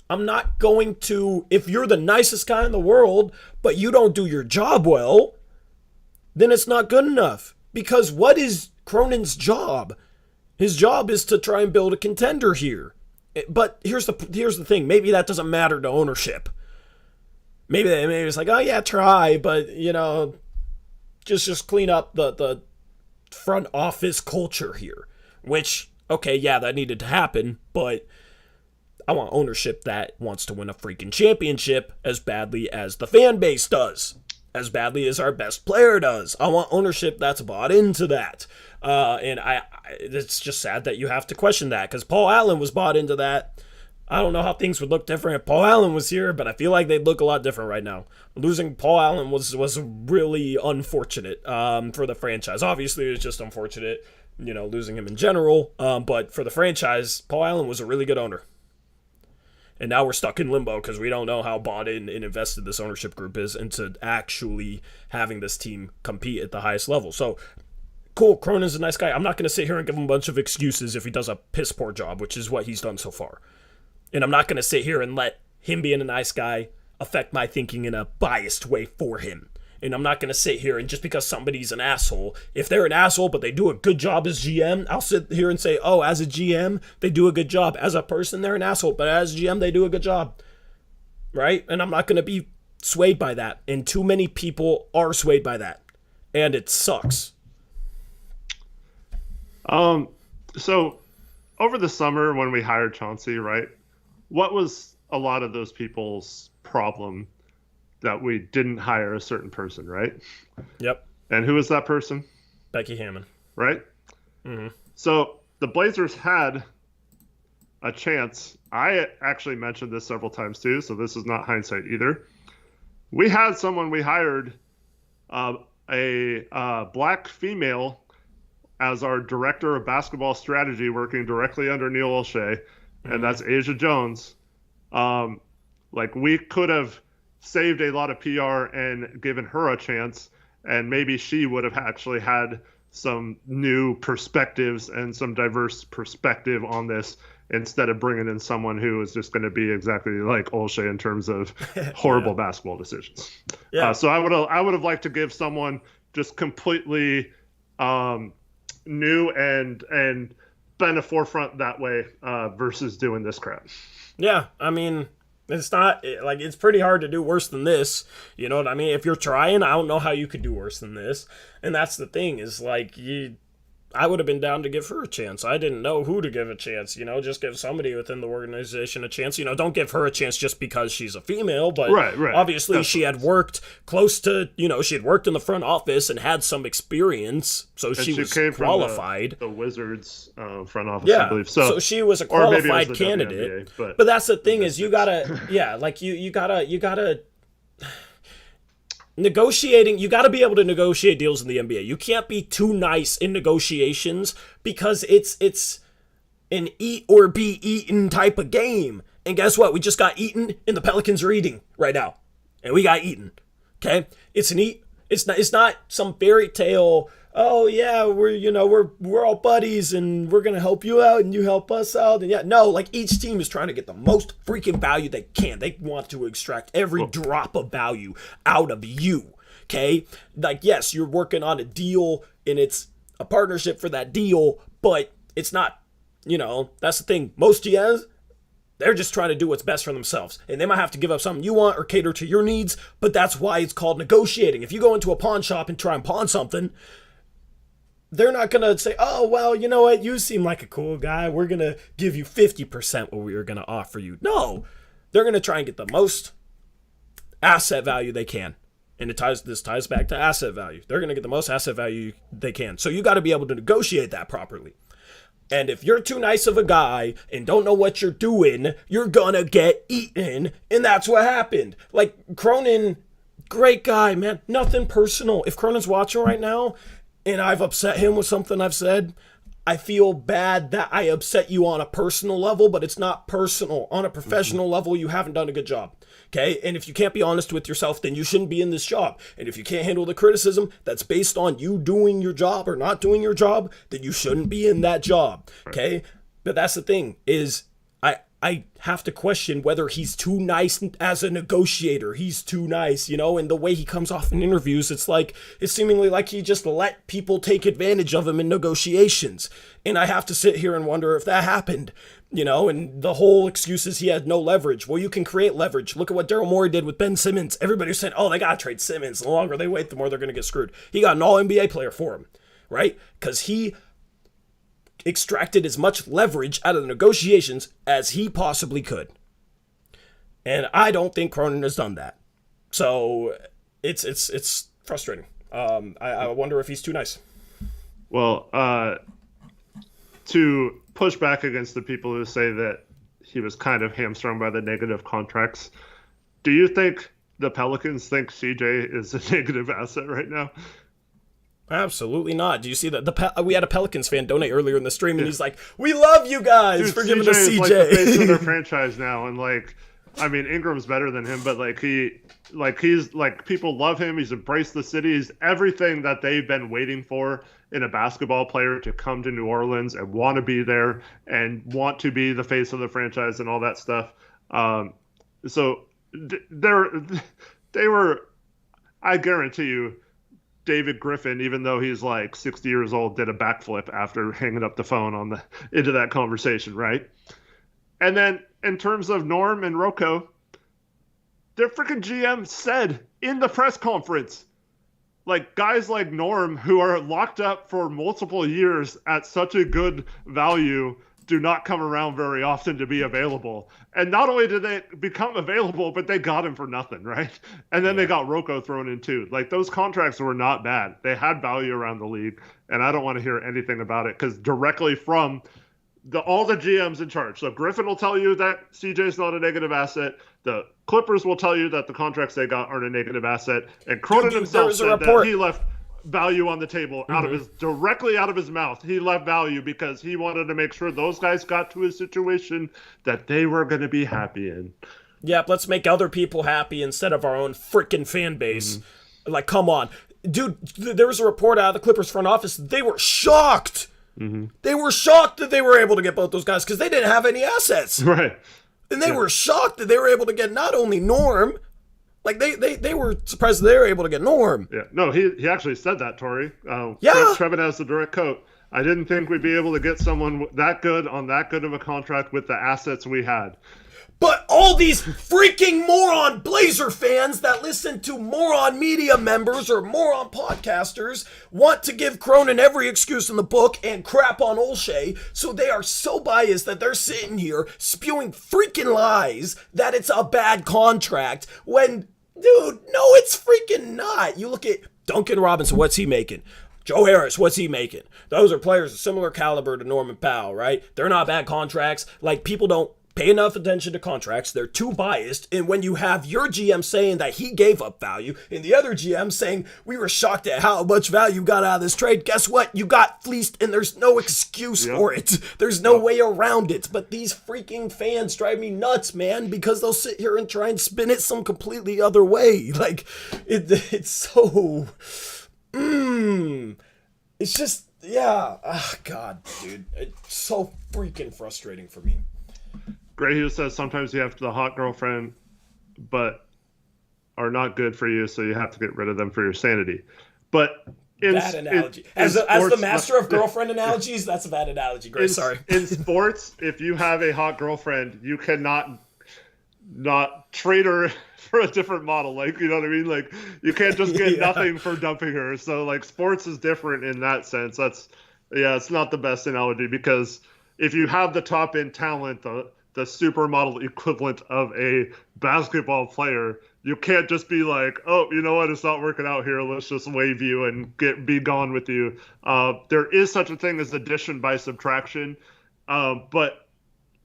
I'm not going to, if you're the nicest guy in the world, but you don't do your job well, then it's not good enough. Because what is Cronin's job? His job is to try and build a contender here. But here's the thing. Maybe that doesn't matter to ownership. Maybe it's like, oh yeah, try, but just clean up the front office culture here. Which, okay, yeah, that needed to happen, but I want ownership that wants to win a freaking championship as badly as the fan base does, as badly as our best player does. I want ownership that's bought into that. And it's just sad that you have to question that, because Paul Allen was bought into that I don't know how things would look different if Paul Allen was here, but I feel like they'd look a lot different right now. Losing Paul Allen was really unfortunate for the franchise. Obviously, it was just unfortunate, losing him in general. But for the franchise, Paul Allen was a really good owner. And now we're stuck in limbo because we don't know how bought in and invested this ownership group is into actually having this team compete at the highest level. So, cool, Cronin's a nice guy. I'm not going to sit here and give him a bunch of excuses if he does a piss poor job, which is what he's done so far. And I'm not going to sit here and let him being a nice guy affect my thinking in a biased way for him. And I'm not going to sit here and just because somebody's an asshole, if they're an asshole but they do a good job as GM, I'll sit here and say, oh, as a GM, they do a good job. As a person, they're an asshole, but as GM, they do a good job. Right? And I'm not going to be swayed by that. And too many people are swayed by that. And it sucks. So over the summer when we hired Chauncey, right? What was a lot of those people's problem that we didn't hire a certain person, right? Yep. And who was that person? Becky Hammon. Right? Mm-hmm. So the Blazers had a chance. I actually mentioned this several times too, so this is not hindsight either. We had someone we hired, a black female as our director of basketball strategy working directly under Neil Olshey, and that's Asia Jones. We could have saved a lot of PR and given her a chance, and maybe she would have actually had some new perspectives and some diverse perspective on this instead of bringing in someone who is just going to be exactly like Olshey in terms of horrible basketball decisions. Yeah. So I would have liked to give someone just completely new and been a forefront that way versus doing this crap. Yeah, I mean, it's not it's pretty hard to do worse than this. You know what I mean? If you're trying, I don't know how you could do worse than this. And that's the thing is I would have been down to give her a chance. I didn't know who to give a chance, just give somebody within the organization a chance. Don't give her a chance just because she's a female, but right. Obviously she had worked close to, she had worked in the front office and had some experience, so she was qualified. From the Wizards front office, I believe. So she was a qualified candidate. WNBA, but that's the thing is you gotta, you gotta negotiating, you got to be able to negotiate deals in the NBA. You can't be too nice in negotiations because it's an eat or be eaten type of game. And guess what? We just got eaten and the Pelicans are eating right now. And we got eaten. Okay? It's an eat. It's not some fairy tale, oh yeah, we're all buddies and we're going to help you out and you help us out. And no, each team is trying to get the most freaking value they can. They want to extract every drop of value out of you. Okay? Yes, you're working on a deal and it's a partnership for that deal, but it's not, that's the thing. Most GMs, they're just trying to do what's best for themselves. And they might have to give up something you want or cater to your needs, but that's why it's called negotiating. If you go into a pawn shop and try and pawn something, they're not going to say, oh, well, you know what? You seem like a cool guy. We're going to give you 50% what we were going to offer you. No, they're going to try and get the most asset value they can. And this ties back to asset value. They're going to get the most asset value they can. So you got to be able to negotiate that properly. And if you're too nice of a guy and don't know what you're doing, you're going to get eaten. And that's what happened. Cronin, great guy, man. Nothing personal. If Cronin's watching right now and I've upset him with something I've said, I feel bad that I upset you on a personal level, but it's not personal. On a professional level, you haven't done a good job. Okay? And if you can't be honest with yourself, then you shouldn't be in this job. And if you can't handle the criticism that's based on you doing your job or not doing your job, then you shouldn't be in that job. Okay? But that's the thing is I have to question whether he's too nice as a negotiator. He's too nice, and the way he comes off in interviews, it's seemingly like he just let people take advantage of him in negotiations. And I have to sit here and wonder if that happened, and the whole excuse is he had no leverage. Well, you can create leverage. Look at what Daryl Morey did with Ben Simmons. Everybody was saying, oh, they got to trade Simmons. The longer they wait, the more they're going to get screwed. He got an all-NBA player for him, right? Because he extracted as much leverage out of the negotiations as he possibly could. And I don't think Cronin has done that. So it's frustrating. I wonder if he's too nice. Well, to push back against the people who say that he was kind of hamstrung by the negative contracts. Do you think the Pelicans think CJ is a negative asset right now? Absolutely not. Do you see that? We had a Pelicans fan donate earlier in the stream, and he's like, "We love you guys for giving us CJ." Is like the face of their franchise now, and like, I mean, Ingram's better than him, but like he's like people love him. He's embraced the city. He's everything that they've been waiting for in a basketball player to come to New Orleans and want to be there and want to be the face of the franchise and all that stuff. So they were, I guarantee you, David Griffin, even though he's like 60 years old, did a backflip after hanging up the phone into that conversation, right? And then in terms of Norm and Rocco, their freaking GM said in the press conference, like guys like Norm who are locked up for multiple years at such a good value do not come around very often to be available. And not only did they become available, but they got him for nothing, right? And then they got Rocco thrown in too. Like those contracts were not bad. They had value around the league, and I don't want to hear anything about it because directly from all the GMs in charge. So Griffin will tell you that CJ's not a negative asset. The Clippers will tell you that the contracts they got aren't a negative asset. And Cronin himself said that he left value on the table directly out of his mouth. He left value because he wanted to make sure those guys got to a situation that they were going to be happy in. Yep, let's make other people happy instead of our own freaking fan base. Like, come on. Dude, there was a report out of the Clippers front office. They were shocked. They were shocked that they were able to get both those guys because they didn't have any assets. Right. And they were shocked that they were able to get not only Norm, like they were surprised that they were able to get Norm. Yeah. No, he actually said that, Tori. Trevin has the direct quote. I didn't think we'd be able to get someone that good on that good of a contract with the assets we had. But all these freaking moron Blazer fans that listen to moron media members or moron podcasters want to give Cronin every excuse in the book and crap on Olshey, so they are so biased that they're sitting here spewing freaking lies that it's a bad contract when, dude, no, it's freaking not. You look at Duncan Robinson, what's he making? Joe Harris, what's he making? Those are players of similar caliber to Norman Powell, right? They're not bad contracts. Like, people don't pay enough attention to contracts. They're too biased. And when you have your GM saying that he gave up value and the other GM saying we were shocked at how much value got out of this trade, guess what? You got fleeced and there's no excuse for it. There's no way around it. But these freaking fans drive me nuts, man, because they'll sit here and try and spin it some completely other way. Like, it's so... It's just, yeah. Oh, God, dude. It's so freaking frustrating for me. Gray Hughes says sometimes you have the hot girlfriend, but are not good for you, so you have to get rid of them for your sanity. But bad analogy. As the master of girlfriend analogies, that's a bad analogy, Gray. Sorry. In sports, if you have a hot girlfriend, you cannot not trade her for a different model. Like, you know what I mean? Like, you can't just get nothing for dumping her. So, like, sports is different in that sense. It's not the best analogy because if you have the top end talent, the supermodel equivalent of a basketball player, you can't just be like, oh, you know what, it's not working out here, let's just waive you and be gone with you. There is such a thing as addition by subtraction, but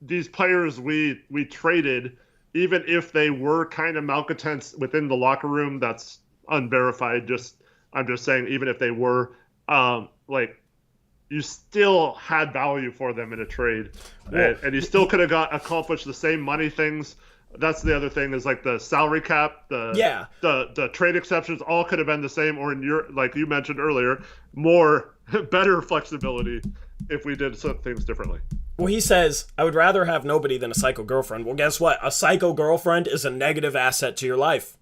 these players we traded, even if they were kind of malcontents within the locker room, that's unverified, I'm just saying, even if they were, you still had value for them in a trade, and you still could have accomplished the same money things. That's the other thing is like the salary cap, the trade exceptions all could have been the same, or in your, like you mentioned earlier, better flexibility if we did some things differently. Well, he says, I would rather have nobody than a psycho girlfriend. Well, guess what? A psycho girlfriend is a negative asset to your life.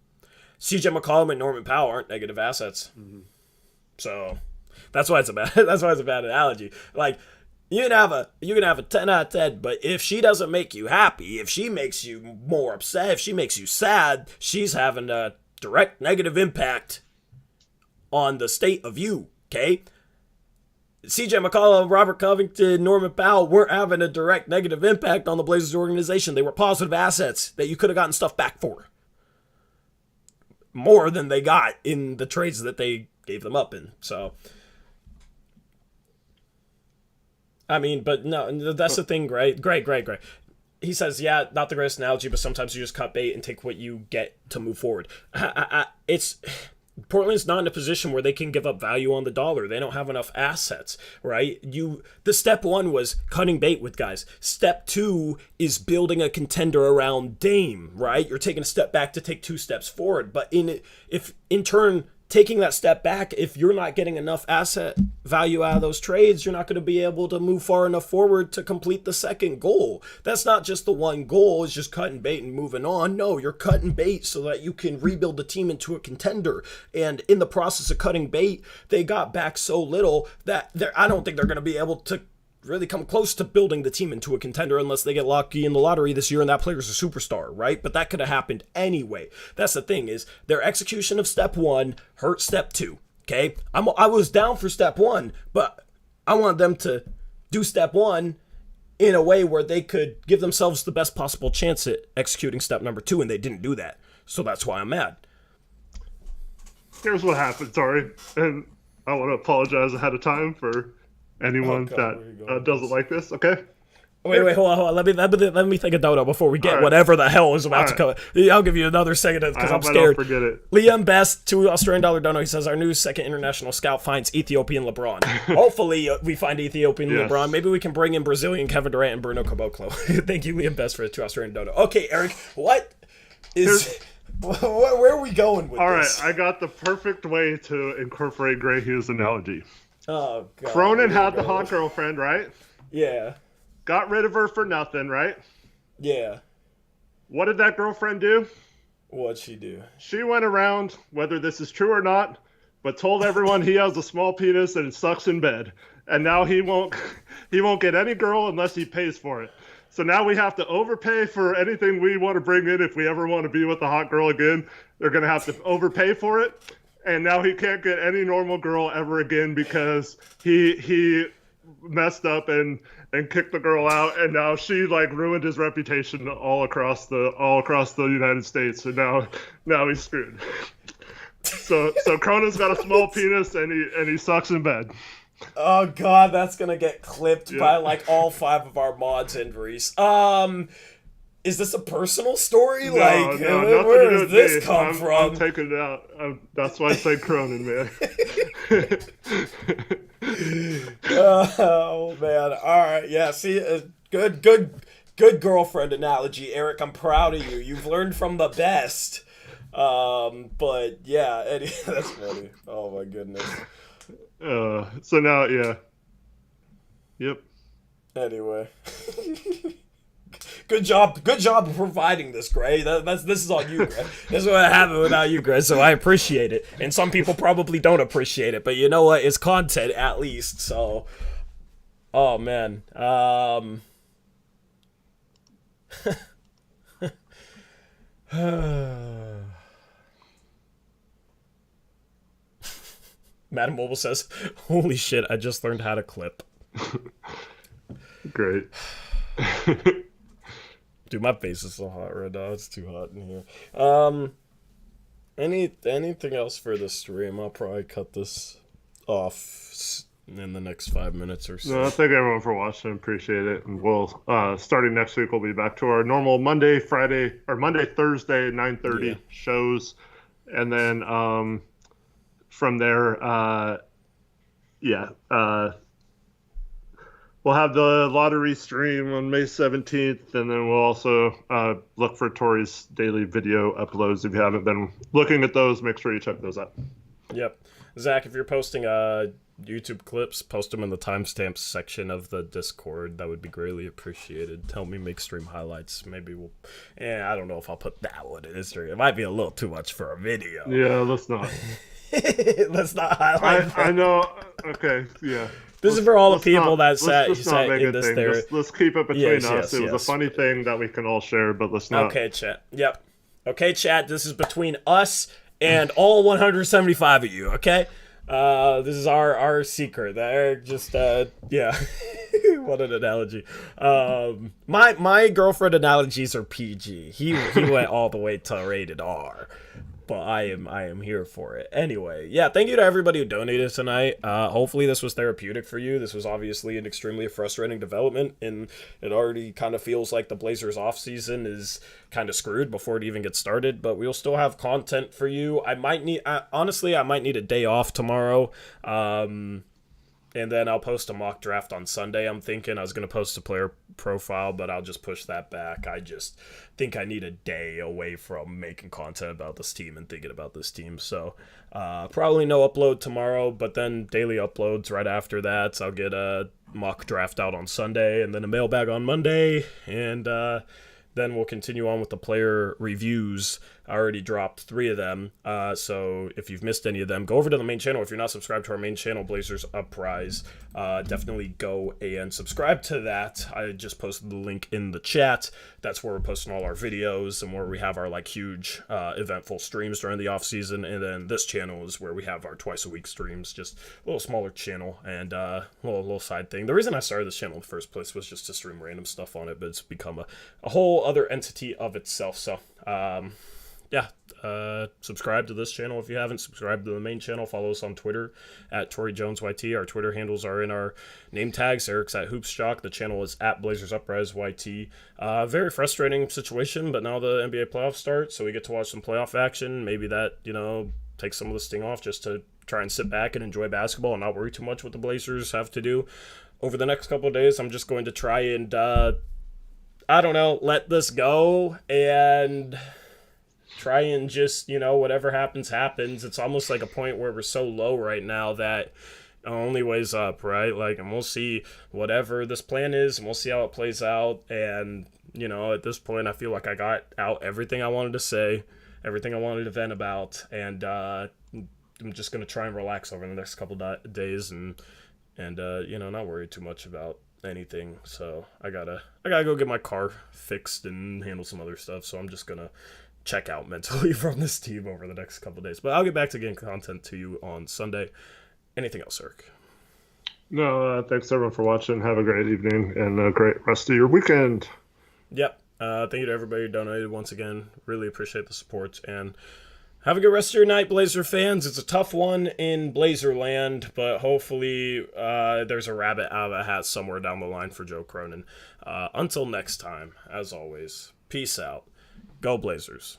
CJ McCollum and Norman Powell aren't negative assets. So that's why it's a bad analogy. Like, you can have a 10 out of 10, but if she doesn't make you happy, if she makes you more upset, if she makes you sad, she's having a direct negative impact on the state of you, okay? CJ McCollum, Robert Covington, Norman Powell weren't having a direct negative impact on the Blazers organization. They were positive assets that you could have gotten stuff back for. More than they got in the trades that they gave them up in. So, I mean, but no, that's the thing, Gray. he says, yeah, not the greatest analogy, but sometimes you just cut bait and take what you get to move forward. Portland's not in a position where they can give up value on the dollar. They don't have enough assets, right? The step one was cutting bait with guys. Step two is building a contender around Dame, right? You're taking a step back to take 2 steps forward. But if in turn, taking that step back, if you're not getting enough asset value out of those trades, you're not going to be able to move far enough forward to complete the second goal. That's not just the one goal, is just cutting bait and moving on. No, you're cutting bait so that you can rebuild the team into a contender. And in the process of cutting bait, they got back so little that I don't think they're going to be able to really come close to building the team into a contender unless they get lucky in the lottery this year and that player's a superstar, right? But that could have happened anyway. That's the thing, is their execution of step one hurt step two, okay? I was down for step one, but I wanted them to do step one in a way where they could give themselves the best possible chance at executing step number two, and they didn't do that. So that's why I'm mad. Here's what happened, sorry. And I want to apologize ahead of time for anyone that doesn't like this, okay? Wait, hold on. Let me think of Dodo before we get whatever the hell is about to come. I'll give you another second because I'm scared. Don't forget it. Liam Best, $2 dono. He says, our new second international scout finds Ethiopian LeBron. Hopefully we find Ethiopian LeBron. Maybe we can bring in Brazilian Kevin Durant and Bruno Caboclo. Thank you, Liam Best, for the $2 dono. Okay, Eric, where are we going with this? All right, I got the perfect way to incorporate Gray Hughes' analogy. Oh, God. Cronin had the hot girlfriend, right? Yeah. Got rid of her for nothing, right? Yeah. What did that girlfriend do? What'd she do? She went around, whether this is true or not, but told everyone he has a small penis and it sucks in bed. And now he won't get any girl unless he pays for it. So now we have to overpay for anything we want to bring in. If we ever want to be with a hot girl again, they're going to have to overpay for it. And now he can't get any normal girl ever again because he messed up and kicked the girl out, and now she ruined his reputation all across the United States, and now he's screwed. So Cronin's got a small penis and he sucks in bed. Oh God, that's gonna get clipped by all 5 of our mods and Reese. Is this a personal story? No, where does this come from? I'm taking it out. That's why I say Cronin, man. Oh man! All right, yeah. See, good girlfriend analogy, Eric. I'm proud of you. You've learned from the best. But yeah, that's funny. Oh my goodness. So now, yeah. Yep. Anyway. Good job providing this, Gray. This is on you, Gray. This is what happened without you, Gray, so I appreciate it. And some people probably don't appreciate it, but you know what? It's content, at least, so... Oh, man. Madam Mobile says, holy shit, I just learned how to clip. Great. Dude, my face is so hot right now. It's too hot in here. Anything else for the stream? I'll probably cut this off in the next 5 minutes or so. No, thank everyone for watching. Appreciate it. And we'll starting next week, we'll be back to our normal Monday, Thursday, 9:30 shows, and then from there, we'll have the lottery stream on May 17th, and then we'll also look for Tori's daily video uploads. If you haven't been looking at those, make sure you check those out. Yep. Zach, if you're posting YouTube clips, post them in the timestamps section of the Discord. That would be greatly appreciated. Help me make stream highlights. Maybe we'll... I don't know if I'll put that one in history. It might be a little too much for a video. Yeah, let's not. Let's not highlight I know. Okay, yeah. This is for all the people that sat in this there. Let's keep it between us. It was a funny thing that we can all share, but let's not. Okay, chat. Yep. Okay, chat. This is between us and all 175 of you. Okay. This is our secret. They're just yeah. What an analogy. My girlfriend analogies are PG. He went all the way to rated R. but I am here for it. Anyway, yeah, thank you to everybody who donated tonight. Hopefully this was therapeutic for you. This was obviously an extremely frustrating development, and it already kind of feels like the Blazers offseason is kind of screwed before it even gets started, but we'll still have content for you. Honestly, I might need a day off tomorrow. And then I'll post a mock draft on Sunday. I'm thinking I was going to post a player profile, but I'll just push that back. I just think I need a day away from making content about this team and thinking about this team. So probably no upload tomorrow, but then daily uploads right after that. So I'll get a mock draft out on Sunday and then a mailbag on Monday. And then we'll continue on with the player reviews. I already dropped 3 of them, so if you've missed any of them, go over to the main channel. If you're not subscribed to our main channel, Blazers Uprise, definitely go and subscribe to that. I just posted the link in the chat. That's where we're posting all our videos and where we have our huge eventful streams during the off season. And then this channel is where we have our twice a week streams, just a little smaller channel and a little side thing. The reason I started this channel in the first place was just to stream random stuff on it, but it's become a whole other entity of itself. So subscribe to this channel if you haven't. Subscribe to the main channel. Follow us on Twitter at ToryJonesYT. Our Twitter handles are in our name tags. Eric's at HoopsJock. The channel is at Blazers Uprise YT. Very frustrating situation, but now the NBA playoffs start, so we get to watch some playoff action. Maybe that, takes some of the sting off, just to try and sit back and enjoy basketball and not worry too much what the Blazers have to do over the next couple of days. I'm just going to try and, let this go and try and just, whatever happens. It's almost like a point where we're so low right now that only ways up, right? And we'll see whatever this plan is, and we'll see how it plays out. And, at this point, I feel like I got out everything I wanted to say, everything I wanted to vent about, and I'm just going to try and relax over the next couple days and not worry too much about anything. So I gotta go get my car fixed and handle some other stuff. So I'm just going to check out mentally from this team over the next couple of days. But I'll get back to getting content to you on Sunday. Anything else, Eric? No, thanks everyone for watching. Have a great evening and a great rest of your weekend. Yep. Thank you to everybody who donated once again. Really appreciate the support. And have a good rest of your night, Blazer fans. It's a tough one in Blazer land, but hopefully there's a rabbit out of a hat somewhere down the line for Joe Cronin. Until next time, as always, peace out. Go Blazers.